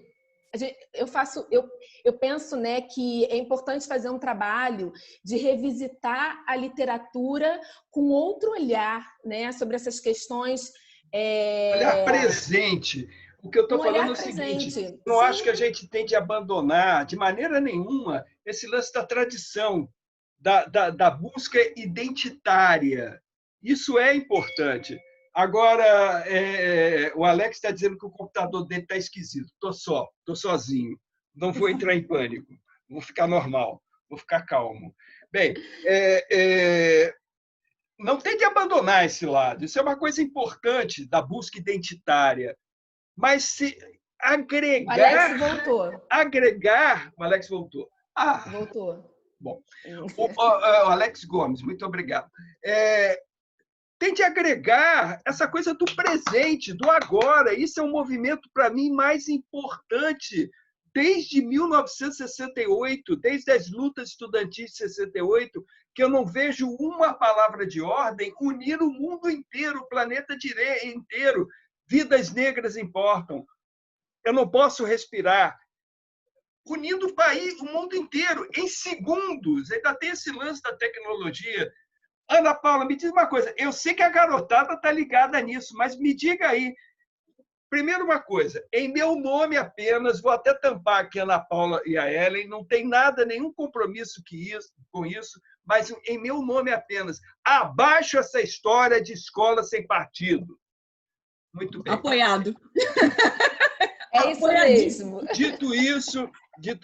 eu penso, né, que é importante fazer um trabalho de revisitar a literatura com outro olhar, né, sobre essas questões. Olhar presente. O que eu estou falando é o seguinte: eu não acho que a gente tem que abandonar, de maneira nenhuma, esse lance da tradição, da busca identitária. Isso é importante. Agora, o Alex está dizendo que o computador dele está esquisito. Estou sozinho. Não vou entrar em pânico. Vou ficar normal, vou ficar calmo. Bem, não tem que abandonar esse lado. Isso é uma coisa importante da busca identitária. Mas se agregar... O Alex voltou. O Alex voltou. Voltou. Bom, o Alex Gomes, muito obrigado. Tem de agregar essa coisa do presente, do agora. Isso é um movimento, para mim, mais importante desde 1968, desde as lutas estudantis de 68, que eu não vejo uma palavra de ordem unir o mundo inteiro, o planeta inteiro. Vidas negras importam. Eu não posso respirar. Unindo o país, o mundo inteiro, em segundos. Ainda tem esse lance da tecnologia. Ana Paula, me diz uma coisa. Eu sei que a garotada está ligada nisso, mas me diga aí. Primeiro, uma coisa. Em meu nome apenas, vou até tampar aqui a Ana Paula e a Ellen, não tem nada, nenhum compromisso com isso, mas em meu nome apenas. Abaixo essa história de escola sem partido. Muito bem. Apoiado. É isso mesmo. Dito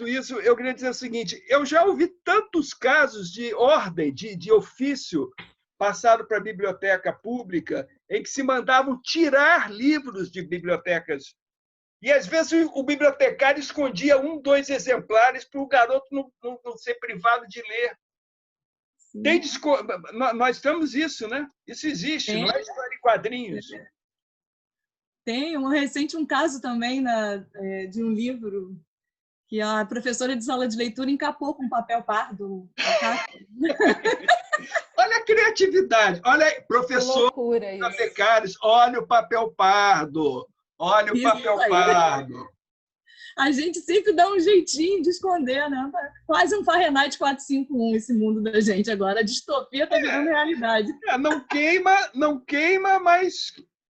isso, eu queria dizer o seguinte: eu já ouvi tantos casos de ordem, de ofício, passado para a biblioteca pública, em que se mandavam tirar livros de bibliotecas. E, às vezes, o bibliotecário escondia 1, 2 exemplares para o garoto não ser privado de ler. Nós temos isso, né? Isso existe, não é história em quadrinhos. Tem um caso também de um livro que a professora de sala de leitura encapou com papel pardo. Olha a criatividade. Olha, professor Beccaris, olha o papel pardo. Olha o papel pardo. A gente sempre dá um jeitinho de esconder, né? Quase um Fahrenheit 451 esse mundo da gente agora. A distopia está virando realidade. Não queima, mas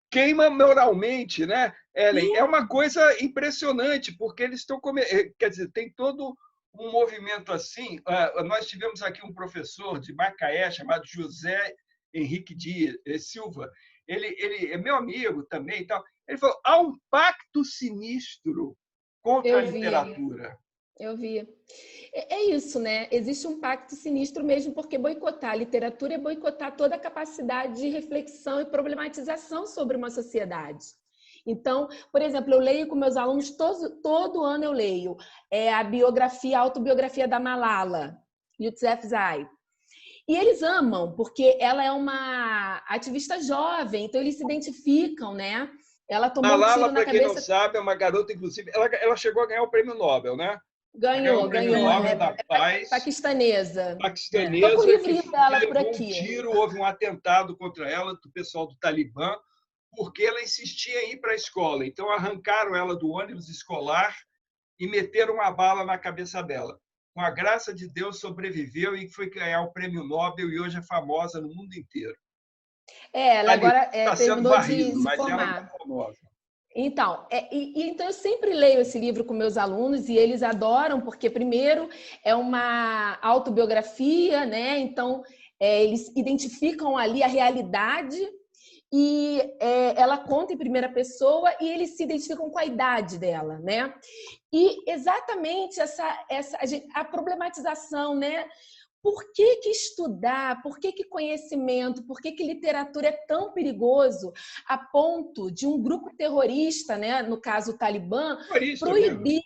queima moralmente, né, Ellen? É uma coisa impressionante, porque eles estão... Quer dizer, tem todo um movimento assim. Nós tivemos aqui um professor de Macaé chamado José Henrique Silva. Ele é meu amigo também. Tal. Ele falou: há um pacto sinistro contra a literatura. Eu vi. É isso, né? Existe um pacto sinistro mesmo, porque boicotar a literatura é boicotar toda a capacidade de reflexão e problematização sobre uma sociedade. Então, por exemplo, eu leio com meus alunos, todo ano eu leio a autobiografia da Malala Yousafzai. E eles amam, porque ela é uma ativista jovem, então eles se identificam, né? Ela tomou um tiro na cabeça... Para quem não sabe, é uma garota, inclusive, ela chegou a ganhar o Prêmio Nobel, né? Ganhou. Nobel da Paz. Paquistanesa. Tô com o livrinho dela por aqui. Um tiro, houve um atentado contra ela, do pessoal do Talibã, porque ela insistia em ir para a escola. Então, arrancaram ela do ônibus escolar e meteram uma bala na cabeça dela. Com a graça de Deus, sobreviveu e foi ganhar o Prêmio Nobel e hoje é famosa no mundo inteiro. Ela agora terminou varrido, de se formar. Ela é famosa. Então, então, eu sempre leio esse livro com meus alunos e eles adoram, porque, primeiro, é uma autobiografia, né? Então, eles identificam ali a realidade e ela conta em primeira pessoa e eles se identificam com a idade dela, né? E exatamente a problematização, né? Por que estudar? Por que conhecimento? Por que literatura é tão perigoso a ponto de um grupo terrorista, né? No caso o Talibã, proibir,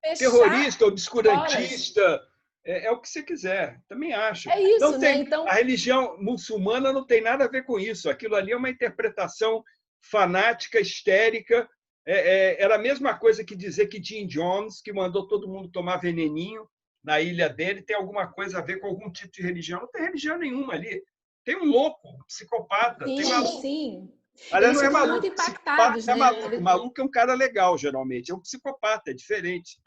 fechar terrorista, escolas? obscurantista, é o que você quiser, também acho. É isso, Não tem, né? Então, a religião muçulmana não tem nada a ver com isso. Aquilo ali é uma interpretação fanática, histérica. Era a mesma coisa que dizer que Jim Jones, que mandou todo mundo tomar veneninho na ilha dele, tem alguma coisa a ver com algum tipo de religião. Não tem religião nenhuma ali. Tem um louco, um psicopata. sim, tem maluco. sim. Aliás, Eles não é ficam maluco. muito impactados, É né? maluco. Maluco é um cara legal, geralmente. É um psicopata, é diferente.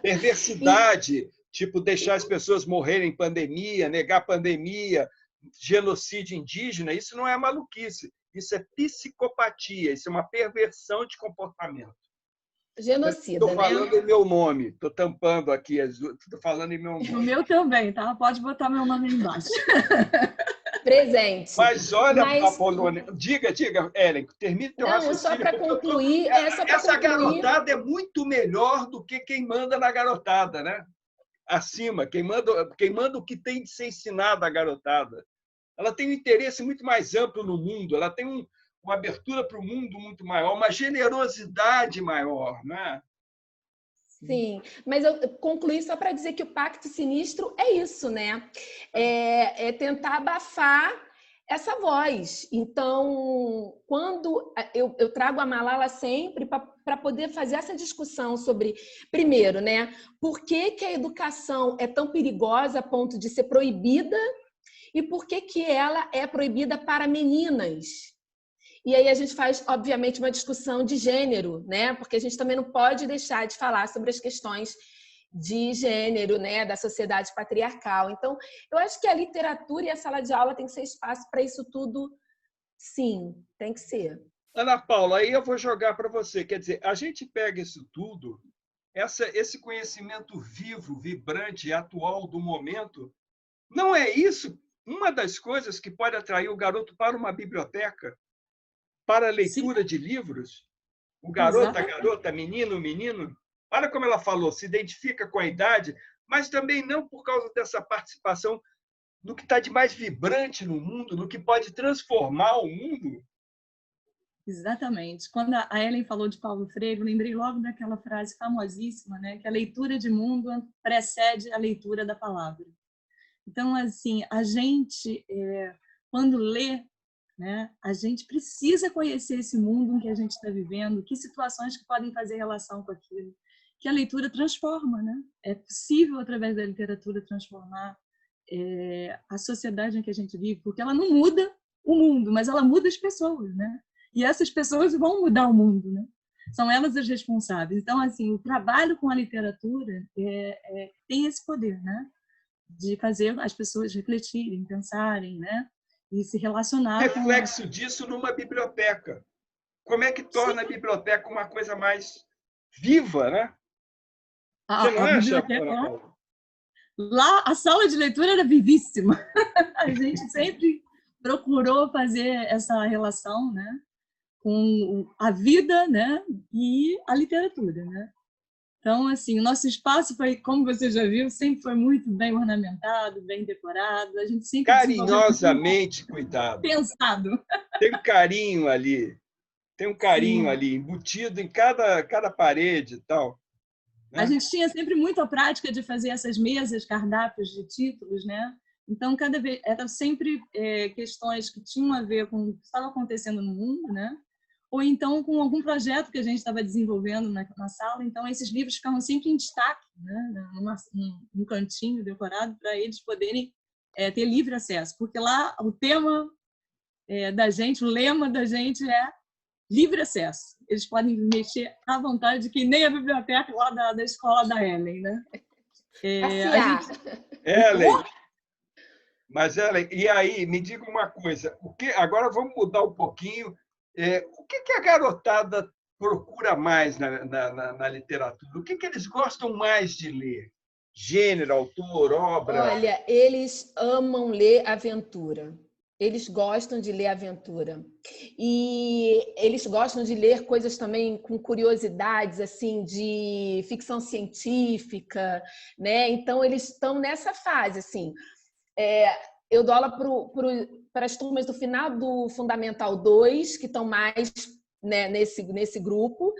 Perversidade, tipo deixar as pessoas morrerem em pandemia, negar pandemia, genocídio indígena, isso não é maluquice. Isso é psicopatia, isso é uma perversão de comportamento. Genocida, Estou falando em meu nome, estou tampando aqui, estou falando em meu nome. O meu também, tá? Pode botar meu nome aí embaixo. Presente. Mas olha, Apolônia, diga, Ellen, termine teu raciocínio. Só para concluir, essa garotada é muito melhor do que quem manda na garotada, né? Acima, quem manda o que tem de ser ensinado à garotada. Ela tem um interesse muito mais amplo no mundo, ela tem uma abertura para o mundo muito maior, uma generosidade maior, né? Sim, mas eu concluí só para dizer que o Pacto Sinistro é isso, né? É tentar abafar essa voz. Então, quando eu trago a Malala sempre para poder fazer essa discussão sobre, primeiro, né? Por que a educação é tão perigosa a ponto de ser proibida e por que ela é proibida para meninas? E aí a gente faz, obviamente, uma discussão de gênero, né? Porque a gente também não pode deixar de falar sobre as questões de gênero, né? Da sociedade patriarcal. Então, eu acho que a literatura e a sala de aula tem que ser espaço para isso tudo, sim, tem que ser. Ana Paula, aí eu vou jogar para você. Quer dizer, a gente pega isso tudo, esse conhecimento vivo, vibrante e atual do momento, não é isso uma das coisas que pode atrair o garoto para uma biblioteca? Para a leitura de livros, o garoto, a garota, menino, menino, olha como ela falou, se identifica com a idade, mas também não por causa dessa participação no que está de mais vibrante no mundo, no que pode transformar o mundo. Exatamente. Quando a Ellen falou de Paulo Freire, eu lembrei logo daquela frase famosíssima, né, que a leitura de mundo precede a leitura da palavra. Então, assim, a gente, quando lê, né, a gente precisa conhecer esse mundo em que a gente está vivendo, que situações que podem fazer relação com aquilo, que a leitura transforma, né? É possível, através da literatura, transformar a sociedade em que a gente vive, porque ela não muda o mundo, mas ela muda as pessoas, né? E essas pessoas vão mudar o mundo, né? São elas as responsáveis. Então, assim, o trabalho com a literatura tem esse poder, né? De fazer as pessoas refletirem, pensarem, né? E se relacionar reflexo disso numa biblioteca. Como é que torna a biblioteca uma coisa mais viva, né? Você não acha, Ana Paula? Lá, a sala de leitura era vivíssima. A gente sempre procurou fazer essa relação, né, com a vida, né, e a literatura, né? Então, assim, o nosso espaço foi, como você já viu, sempre foi muito bem ornamentado, bem decorado. A gente sempre carinhosamente cuidado. Pensado. Tem um carinho ali. Tem um carinho ali, embutido em cada parede e tal. Né? A gente tinha sempre muito a prática de fazer essas mesas, cardápios de títulos, né? Então, cada vez eram sempre questões que tinham a ver com o que estava acontecendo no mundo, né? Ou então com algum projeto que a gente estava desenvolvendo na sala. Então, esses livros ficavam sempre em destaque, né? Num cantinho decorado, para eles poderem ter livre acesso. Porque lá o tema da gente, o lema da gente é livre acesso. Eles podem mexer à vontade, que nem a biblioteca lá da escola da Ellen, né? Ellen, mas Ellen, e aí, me diga uma coisa, agora vamos mudar um pouquinho. O que a garotada procura mais na literatura? O que eles gostam mais de ler? Gênero, autor, obra? Olha, eles amam ler aventura. Eles gostam de ler aventura. E eles gostam de ler coisas também com curiosidades, assim, de ficção científica, né? Então, eles estão nessa fase, assim. Eu dou aula para as turmas do final do Fundamental 2, que estão mais, né, nesse grupo,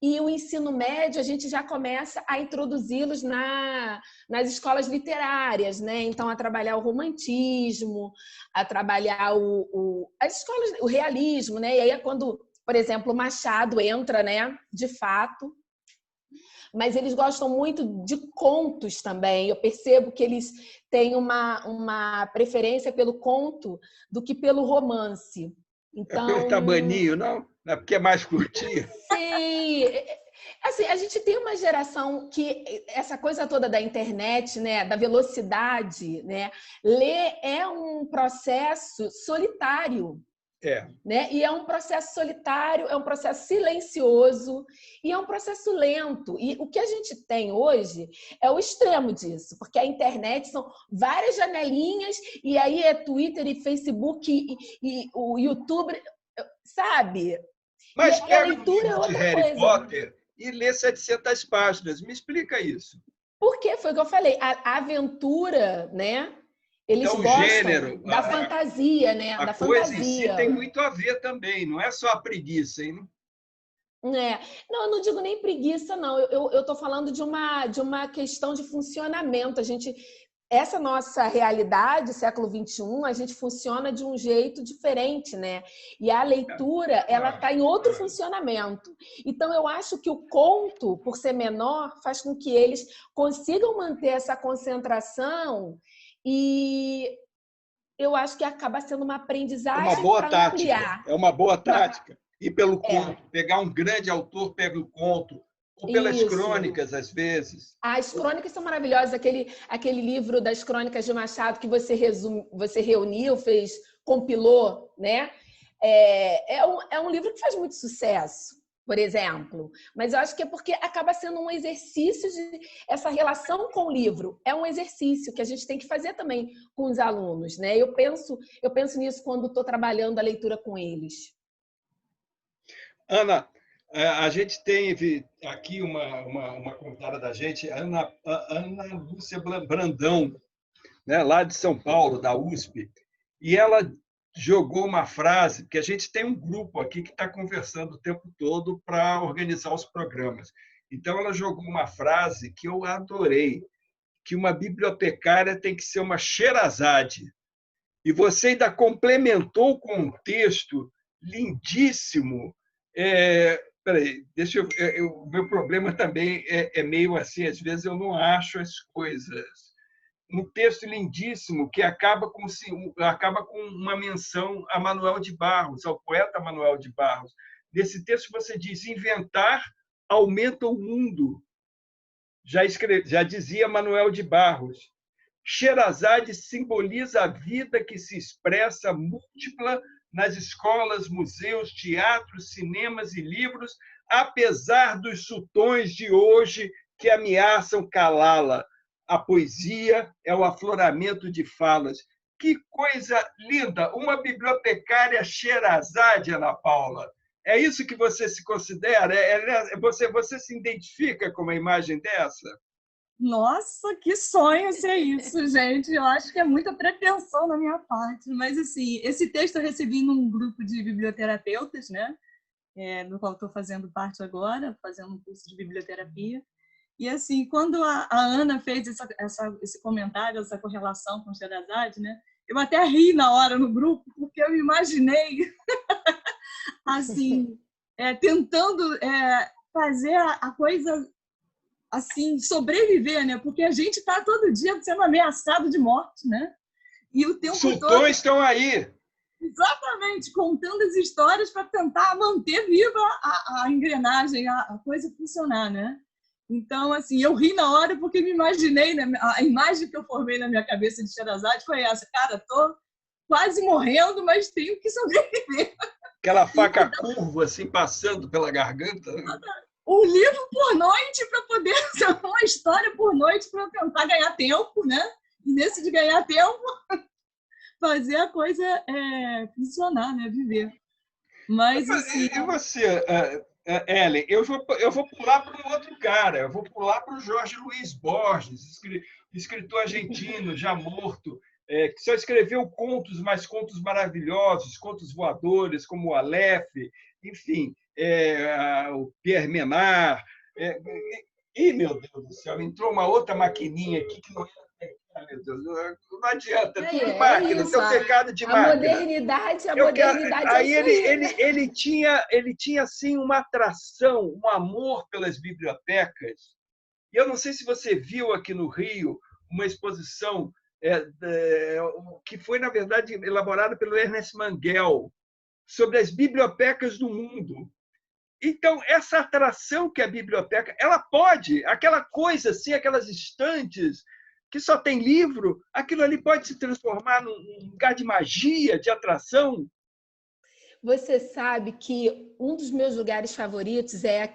e o ensino médio a gente já começa a introduzi-los nas escolas literárias, né? Então, a trabalhar o romantismo, a trabalhar as escolas, o realismo, né? E aí é quando, por exemplo, o Machado entra, né, de fato. Mas eles gostam muito de contos também. Eu percebo que eles têm uma preferência pelo conto do que pelo romance. Então... É pelo tabaninho, não? É porque é mais curtinho? Sim. Assim, a gente tem uma geração que essa coisa toda da internet, né, da velocidade, né, ler é um processo solitário. Né? E é um processo solitário, é um processo silencioso e é um processo lento. E o que a gente tem hoje é o extremo disso, porque a internet são várias janelinhas e aí é Twitter e Facebook e o YouTube, sabe? Mas e a leitura é outra Harry coisa. Potter e lê 700 páginas. Me explica isso. Porque foi o que eu falei, a aventura, né? Eles então, gostam gênero, da fantasia, né? A da coisa fantasia. em si tem muito a ver também, não é só a preguiça, hein? Não, eu não digo nem preguiça, não. Eu estou falando de uma questão de funcionamento. Essa nossa realidade, século XXI, a gente funciona de um jeito diferente, né? E a leitura, ela está em outro funcionamento. Então, eu acho que o conto, por ser menor, faz com que eles consigam manter essa concentração e eu acho que acaba sendo uma aprendizagem para ampliar. É uma boa tática. Ir pelo conto, pegar um grande autor, pega o conto, ou pelas crônicas, às vezes. As crônicas são maravilhosas. Aquele livro das crônicas de Machado que você reuniu, compilou, né? É um livro que faz muito sucesso, por exemplo. Mas eu acho que é porque acaba sendo um exercício essa relação com o livro. É um exercício que a gente tem que fazer também com os alunos, né? Eu penso nisso quando estou trabalhando a leitura com eles. Ana, a gente teve aqui uma convidada da gente, Ana Lúcia Brandão, né, lá de São Paulo, da USP, e ela jogou uma frase, porque a gente tem um grupo aqui que está conversando o tempo todo para organizar os programas. Então, ela jogou uma frase que eu adorei, que uma bibliotecária tem que ser uma Sherazade. E você ainda complementou com um texto lindíssimo. Peraí, o meu problema também é meio assim, às vezes eu não acho as coisas. Um texto lindíssimo que acaba com uma menção a Manuel de Barros, ao poeta Manuel de Barros. Nesse texto você diz: inventar aumenta o mundo. Já dizia Manuel de Barros. Sherazade simboliza a vida que se expressa múltipla nas escolas, museus, teatros, cinemas e livros, apesar dos sultões de hoje que ameaçam calá-la. A poesia é o afloramento de falas. Que coisa linda! Uma bibliotecária Sherazade, Ana Paula. É isso que você se considera? Você se identifica com uma imagem dessa? Nossa, que sonho ser isso, gente. Eu acho que é muita pretensão da minha parte. Mas, assim, esse texto eu recebi num grupo de biblioterapeutas, né? Do qual estou fazendo parte agora, fazendo um curso de biblioterapia. E, assim, quando a Ana fez esse comentário, essa correlação com Sherazade, né? Eu até ri na hora no grupo, porque eu me imaginei, assim, tentando fazer a coisa... assim, sobreviver, né? Porque a gente está todo dia sendo ameaçado de morte, né? E o tempo sultões todo... estão aí. Exatamente, contando as histórias para tentar manter viva a engrenagem, a coisa funcionar, né? Então, assim, eu ri na hora porque me imaginei, né? A imagem que eu formei na minha cabeça de Sherazade foi essa: cara, tô quase morrendo, mas tenho que sobreviver. Aquela faca curva, assim, passando pela garganta. Um livro por noite para poder ser uma história por noite para tentar ganhar tempo, né? E nesse de ganhar tempo, fazer a coisa funcionar, né? Viver. Mas, assim... E você, Ellen, eu vou pular para um outro cara, eu vou pular para o Jorge Luiz Borges, escritor argentino, já morto, que só escreveu contos, mas contos maravilhosos, contos voadores, como o Aleph, enfim, o Pierre Menard. Meu Deus do céu, entrou uma outra maquininha aqui que não era. Meu Deus, não adianta, tudo máquina, seu pecado de máquina. A modernidade aí ele tinha assim uma atração, um amor pelas bibliotecas. E eu não sei se você viu aqui no Rio uma exposição que foi, na verdade, elaborada pelo Ernest Manguel sobre as bibliotecas do mundo. Então, essa atração que a biblioteca, ela pode, aquela coisa assim, aquelas estantes que só tem livro, aquilo ali pode se transformar num lugar de magia, de atração. Você sabe que um dos meus lugares favoritos é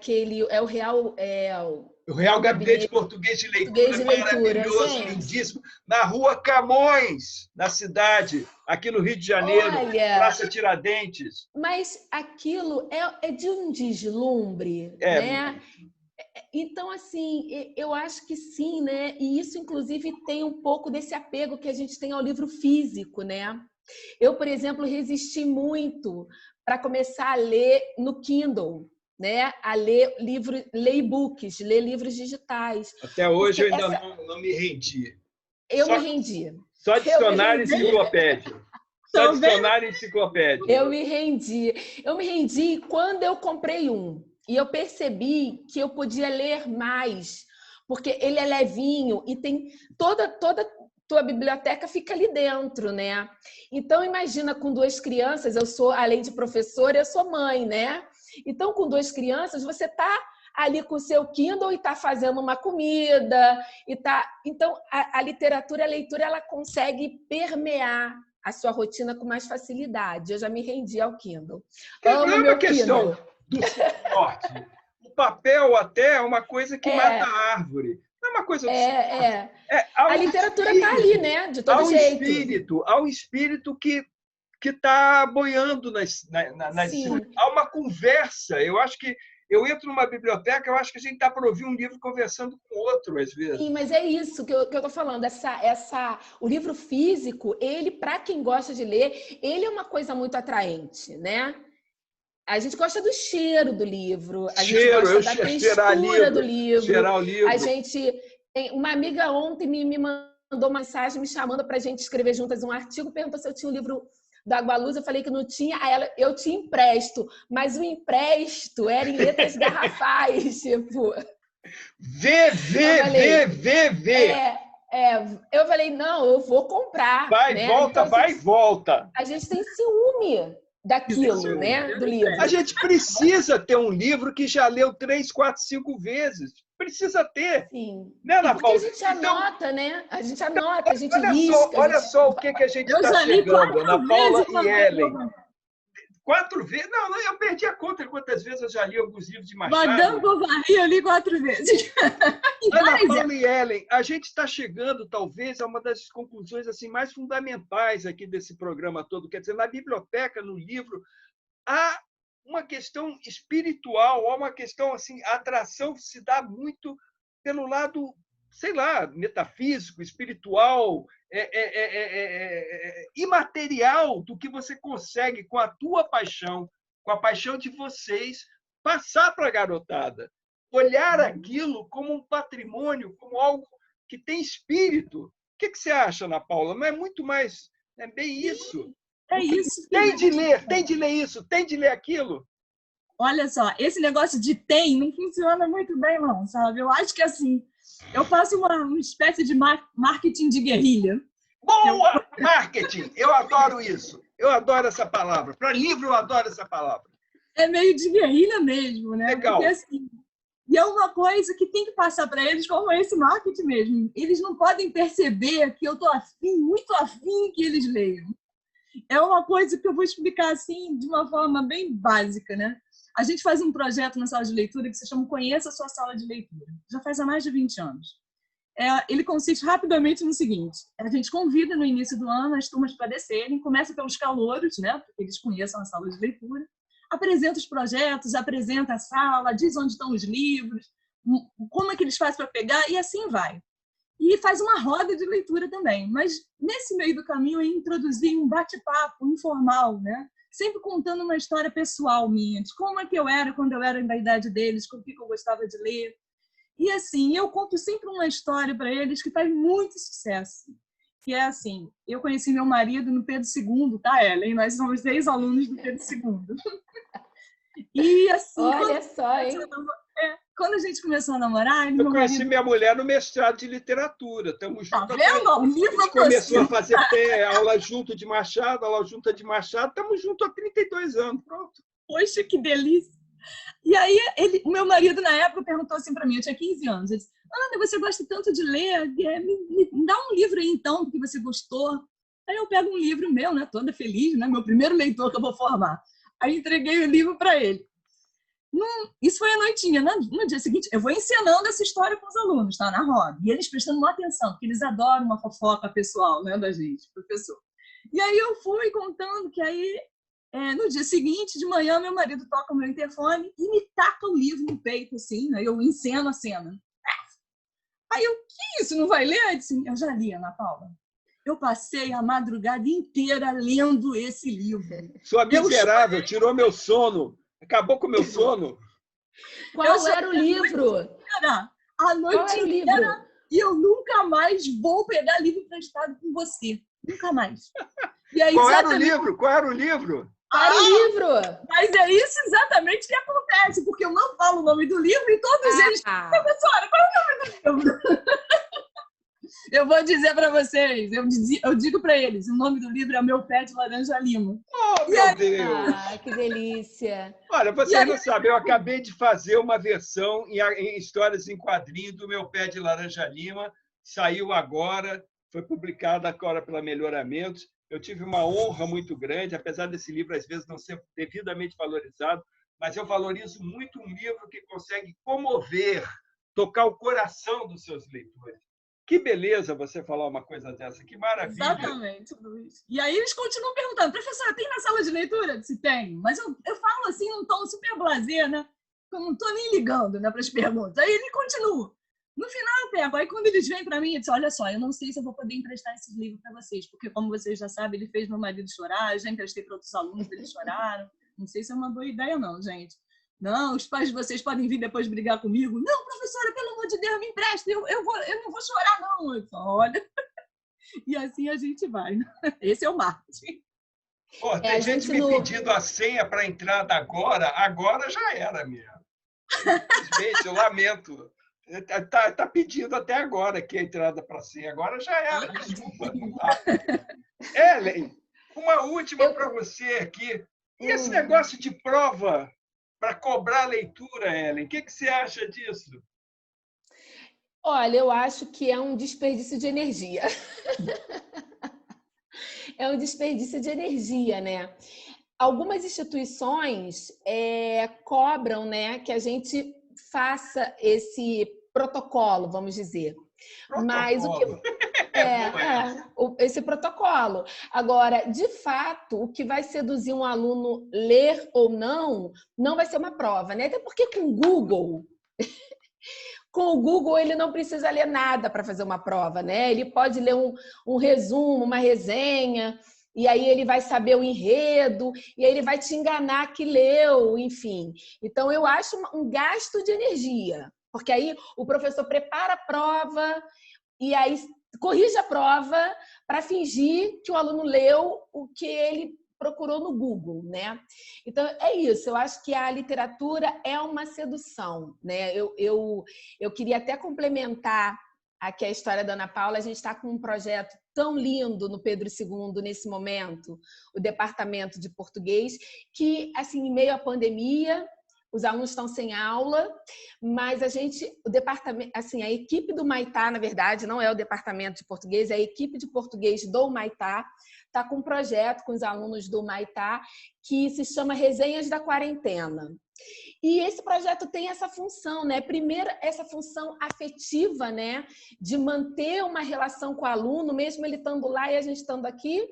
o Real Gabinete Português de Leitura, maravilhoso, gente. lindíssimo, na Rua Camões, na cidade, aqui no Rio de Janeiro, Praça Tiradentes. Mas aquilo é de um deslumbre, né? Então, assim, eu acho que sim, né? E isso, inclusive, tem um pouco desse apego que a gente tem ao livro físico, né? Eu, por exemplo, resisti muito para começar a ler no Kindle, né? A ler e-books, ler livros digitais. Até hoje eu ainda não me rendi. Me rendi. Só dicionário e enciclopédia. Só dicionário e enciclopédia. Eu me rendi quando eu comprei um. E eu percebi que eu podia ler mais, porque ele é levinho e tem toda tua biblioteca fica ali dentro, né? Então, imagina com 2 crianças, além de professora, eu sou mãe, né? Então, com 2 crianças, você tá ali com o seu Kindle e está fazendo uma comida. Então, a literatura, a leitura, ela consegue permear a sua rotina com mais facilidade. Eu já me rendi ao Kindle. Não é uma questão do suporte. O papel até é uma coisa que mata a árvore. Não é uma coisa do suporte. A literatura está ali, né? De todo jeito. Há um espírito que está boiando nas há uma conversa. Eu acho que eu entro numa biblioteca, eu acho que a gente está para ouvir um livro conversando com outro, às vezes. Sim, mas é isso que eu estou falando. O livro físico, ele, para quem gosta de ler, ele é uma coisa muito atraente, né? A gente gosta do cheiro do livro, a gente gosta da textura do livro. Cheirar o livro. Uma amiga ontem me mandou uma mensagem me chamando para a gente escrever juntas um artigo, perguntou se eu tinha um livro da Água-Luz, eu falei que não tinha, aí eu te empresto, mas o empresto era em letras garrafais, tipo... Eu falei, não, eu vou comprar. Vai, né? volta, então, vai, volta. A gente tem ciúme daquilo, né? Do livro. A gente precisa ter um livro que já leu 3, 4, 5 vezes. Precisa ter. Sim. Né, Ana porque Paula? a gente anota, né? A gente anota, a gente risca. Olha só o que a gente está chegando, Ana Paula e Ellen. 4 vezes? Não, eu perdi a conta quantas vezes eu já li alguns livros de Machado. Madame Bovary eu li 4 vezes. Ana Paula e Ellen, a gente está chegando, talvez, a uma das conclusões assim, mais fundamentais aqui desse programa todo. Quer dizer, na biblioteca, no livro, há uma questão espiritual, há uma questão assim, a atração se dá muito pelo lado, sei lá, metafísico, espiritual, imaterial do que você consegue com a tua paixão, com a paixão de vocês, passar para a garotada. Olhar aquilo como um patrimônio, como algo que tem espírito. O que você acha, Ana Paula? Não é muito mais... É bem isso. É isso. Tem de ler isso, tem de ler aquilo. Olha só, esse negócio de tem não funciona muito bem, não, sabe? Eu acho que, assim, eu faço uma espécie de marketing de guerrilha. Boa! Marketing! Eu adoro isso. Eu adoro essa palavra. Para livro, eu adoro essa palavra. É meio de guerrilha mesmo, né? Legal. Porque, assim, e é uma coisa que tem que passar para eles como esse marketing mesmo. Eles não podem perceber que eu estou muito afim que eles leiam. É uma coisa que eu vou explicar assim de uma forma bem básica, né? A gente faz um projeto na sala de leitura que se chama Conheça a Sua Sala de Leitura. Já faz há mais de 20 anos. ele consiste rapidamente no seguinte: a gente convida no início do ano as turmas para descerem, começa pelos calouros, né, para que eles conheçam a sala de leitura, apresenta os projetos, apresenta a sala, diz onde estão os livros, como é que eles fazem para pegar, e assim vai. E faz uma roda de leitura também. Mas, nesse meio do caminho, eu introduzi um bate-papo informal, né? Sempre contando uma história pessoal minha, de como é que eu era quando eu era da idade deles, com o que eu gostava de ler. E, assim, eu conto sempre uma história para eles que faz muito sucesso. Que é assim: eu conheci meu marido no Pedro II, tá, Ellen? Nós somos ex-alunos do Pedro II. E, assim, olha só, hein? Quando a gente começou a namorar... Eu conheci minha mulher no mestrado de literatura. Estamos juntos. Tá vendo? O livro a gente começou a fazer aula junto de Machado, aula junta de Machado. Estamos juntos há 32 anos. Pronto. Poxa, que delícia! E aí, o meu marido, na época, perguntou assim para mim, eu tinha 15 anos, ele disse: Ana, você gosta tanto de ler, me dá um livro aí, então, que você gostou. Aí eu pego um livro meu, né, toda feliz, né, meu primeiro leitor que eu vou formar. Aí entreguei o livro para ele. Isso foi à noitinha. No dia seguinte, eu vou encenando essa história com os alunos, tá? Na roda. E eles prestando uma atenção, porque eles adoram uma fofoca pessoal, né, da gente, professor. E aí eu fui contando que aí, no dia seguinte, de manhã, meu marido toca o meu interfone e me taca o livro no peito, assim, né? Eu enceno a cena. Aí eu: que isso? Não vai ler? Eu disse: eu já li, Ana Paula. Eu passei a madrugada inteira lendo esse livro. Sua miserável, tirou meu sono. Acabou com o meu sono. Qual era o livro? A noite inteira. E eu nunca mais vou pegar livro emprestado com você. Nunca mais. E aí, Qual era o livro? Qual era o livro? Qual era o livro? Mas é isso exatamente que acontece, porque eu não falo o nome do livro e todos eles... Professora, qual é o nome do livro? Eu vou dizer para vocês, eu digo para eles, o nome do livro é Meu Pé de Laranja Lima. Oh, meu Deus! Que delícia! Olha, vocês não sabem, eu acabei de fazer uma versão em histórias em quadrinho do Meu Pé de Laranja Lima, saiu agora, foi publicado agora pela Melhoramentos. Eu tive uma honra muito grande, apesar desse livro às vezes não ser devidamente valorizado, mas eu valorizo muito um livro que consegue comover, tocar o coração dos seus leitores. Que beleza você falar uma coisa dessa, que maravilha. Exatamente, Luiz. E aí eles continuam perguntando: professora, tem na sala de leitura? Eu disse: tem. Mas eu falo assim num tom super blasé, né? Eu não estou nem ligando, né, para as perguntas. Aí ele continua. No final eu pego. Aí quando eles vêm para mim, eu disse: olha só, eu não sei se eu vou poder emprestar esses livros para vocês, porque como vocês já sabem, ele fez meu marido chorar, eu já emprestei para outros alunos, eles choraram. Não sei se é uma boa ideia não, gente. Não, os pais de vocês podem vir depois brigar comigo. Não, professora, pelo amor de Deus, me empresta. Eu não vou chorar, não. Eu falo: olha. E assim a gente vai. Esse é o marketing. Pô, tem gente me pedindo a senha para a entrada agora já era mesmo. Infelizmente, eu lamento. Tá pedindo até agora aqui a entrada para a senha. Agora já era, desculpa, não dá. Ellen, uma última para você aqui. E esse negócio de prova para cobrar a leitura, Ellen, o que você acha disso? Olha, eu acho que é um desperdício de energia. É um desperdício de energia, né? Algumas instituições cobram, né, que a gente faça esse protocolo, vamos dizer. Mas o que esse protocolo. Agora, de fato, o que vai seduzir um aluno ler ou não vai ser uma prova, né? Até porque com o Google ele não precisa ler nada para fazer uma prova, né? Ele pode ler um resumo, uma resenha, e aí ele vai saber o enredo, e aí ele vai te enganar que leu, enfim. Então, eu acho um gasto de energia, porque aí o professor prepara a prova e aí corrige a prova para fingir que o aluno leu o que ele procurou no Google, né? Então, é isso. Eu acho que a literatura é uma sedução, né? Eu queria até complementar aqui a história da Ana Paula. A gente está com um projeto tão lindo no Pedro II nesse momento, o Departamento de Português, que, assim, em meio à pandemia, Os alunos estão sem aula, mas o departamento, assim, a equipe do Humaitá, na verdade, não é o departamento de português, é a equipe de português do Humaitá, está com um projeto com os alunos do Humaitá que se chama Resenhas da Quarentena. E esse projeto tem essa função, né? Primeiro, essa função afetiva, né? De manter uma relação com o aluno, mesmo ele estando lá e a gente estando aqui,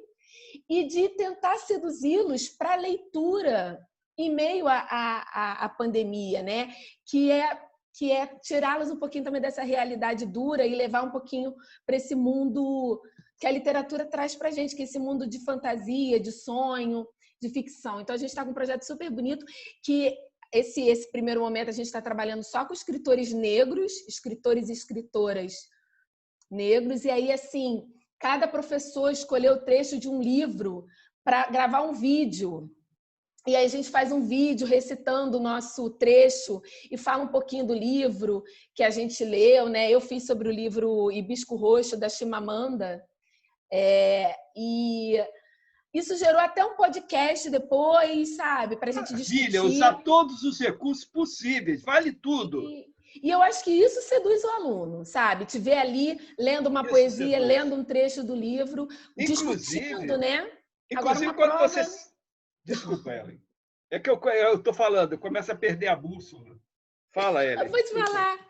e de tentar seduzi-los para a leitura em meio à pandemia, né? Que é tirá-los um pouquinho também dessa realidade dura e levar um pouquinho para esse mundo que a literatura traz para a gente, que é esse mundo de fantasia, de sonho, de ficção. Então, a gente está com um projeto super bonito que esse primeiro momento a gente está trabalhando só com escritores negros, escritores e escritoras negros, e aí, assim, cada professor escolheu o trecho de um livro para gravar um vídeo. E aí a gente faz um vídeo recitando o nosso trecho e fala um pouquinho do livro que a gente leu, né? Eu fiz sobre o livro Hibisco Roxo, da Chimamanda, e isso gerou até um podcast depois, sabe? Para a gente discutir. Usar todos os recursos possíveis, vale tudo. E eu acho que isso seduz o aluno, sabe? Te ver ali lendo uma poesia, lendo um trecho do livro, discutindo, né? Inclusive, quando você... Desculpa, Ellen. É que eu estou falando, eu começo a perder a bússola. Fala, Ellen. Eu vou te falar.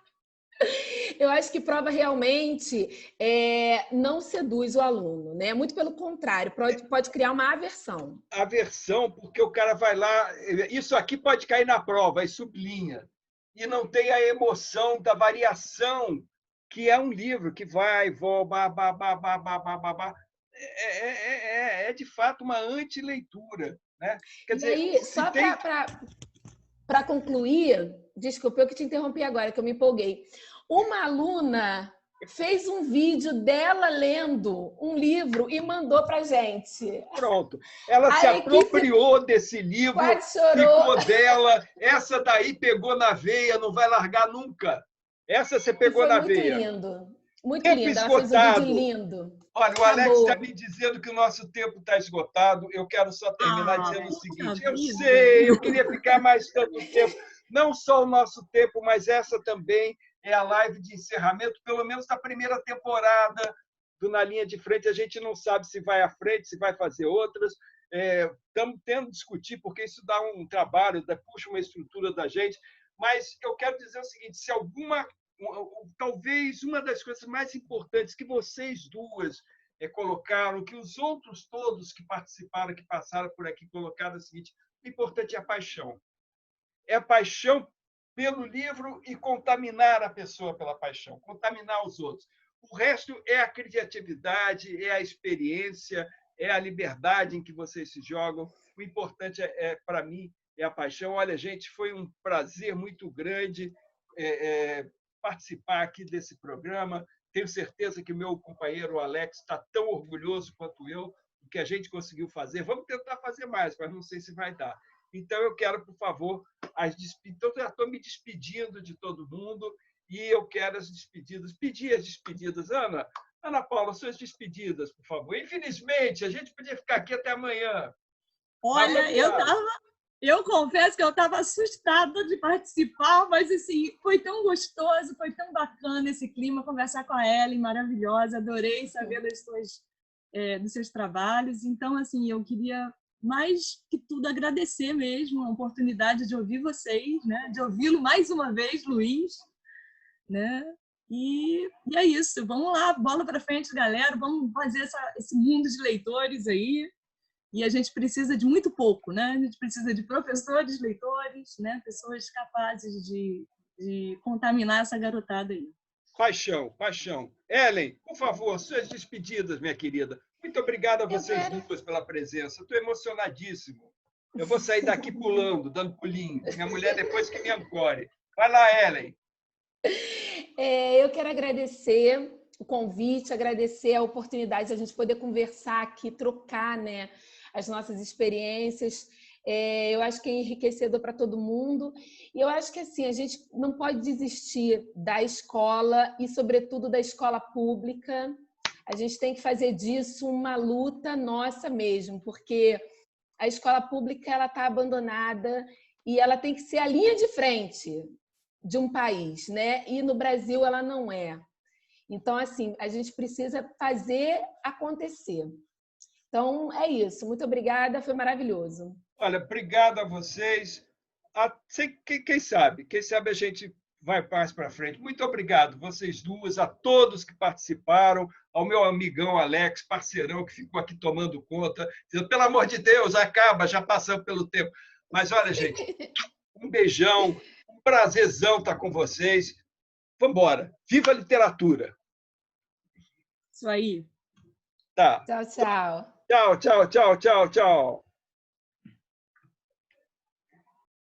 Eu acho que prova realmente não seduz o aluno, né? Muito pelo contrário, pode criar uma aversão. Aversão, porque o cara vai lá... Isso aqui pode cair na prova, e sublinha. E não tem a emoção da variação, que é um livro que vai, volta, é de fato uma anti-leitura. Né? Quer dizer, aí, só para concluir, desculpa, eu que te interrompi agora, que eu me empolguei. Uma aluna fez um vídeo dela lendo um livro e mandou para a gente. Pronto. Ela se apropriou desse livro, ficou dela. Essa daí pegou na veia, não vai largar nunca. Essa você pegou na veia. Muito lindo. Muito lindo. Ela fez um vídeo lindo. Olha, o Alex está me dizendo que o nosso tempo está esgotado. Eu quero só terminar dizendo o seguinte. Eu sei, eu queria ficar mais tanto tempo. Não só o nosso tempo, mas essa também é a live de encerramento, pelo menos da primeira temporada do Na Linha de Frente. A gente não sabe se vai à frente, se vai fazer outras. Estamos tendo que discutir, porque isso dá um trabalho, puxa uma estrutura da gente. Mas eu quero dizer o seguinte, se talvez uma das coisas mais importantes que vocês duas colocaram, que os outros todos que participaram, que passaram por aqui, colocaram é o seguinte: o importante é a paixão. É a paixão pelo livro e contaminar a pessoa pela paixão, contaminar os outros. O resto é a criatividade, é a experiência, é a liberdade em que vocês se jogam. O importante, para mim, é a paixão. Olha, gente, foi um prazer muito grande participar aqui desse programa. Tenho certeza que o meu companheiro Alex está tão orgulhoso quanto eu do que a gente conseguiu fazer. Vamos tentar fazer mais, mas não sei se vai dar. Então, eu quero, por favor, Então, já estou me despedindo de todo mundo e eu quero as despedidas. Pedir as despedidas. Ana Paula, suas despedidas, por favor. Infelizmente, a gente podia ficar aqui até amanhã. Olha, eu confesso que eu estava assustada de participar, mas assim, foi tão gostoso, foi tão bacana esse clima, conversar com a Ellen, maravilhosa, adorei saber dos seus trabalhos. Então, assim, eu queria mais que tudo agradecer mesmo a oportunidade de ouvir vocês, né? De ouvi-lo mais uma vez, Luiz, né? E é isso, vamos lá, bola para frente, galera, vamos fazer esse mundo de leitores aí. E a gente precisa de muito pouco, né? A gente precisa de professores, leitores, né? Pessoas capazes de contaminar essa garotada aí. Paixão, paixão. Ellen, por favor, suas despedidas, minha querida. Muito obrigado a vocês duas pela presença. Estou emocionadíssimo. Eu vou sair daqui pulando, dando pulinho. Minha mulher depois que me ancore. Vai lá, Ellen. Eu quero agradecer o convite, agradecer a oportunidade de a gente poder conversar aqui, trocar, né, as nossas experiências. Eu acho que é enriquecedor para todo mundo. E eu acho que assim, a gente não pode desistir da escola e, sobretudo, da escola pública. A gente tem que fazer disso uma luta nossa mesmo, porque a escola pública está abandonada e ela tem que ser a linha de frente de um país, né? E no Brasil ela não é. Então, assim, a gente precisa fazer acontecer. Então, é isso. Muito obrigada, foi maravilhoso. Olha, obrigado a vocês. Quem sabe a gente vai mais para frente. Muito obrigado, vocês duas, a todos que participaram, ao meu amigão Alex, parceirão, que ficou aqui tomando conta. Pelo amor de Deus, acaba, já passamos pelo tempo. Mas olha, gente, um beijão, um prazerzão estar com vocês. Vamos embora. Viva a literatura! Isso aí. Tá. Tchau, tchau. Tchau, tchau, tchau, tchau, tchau.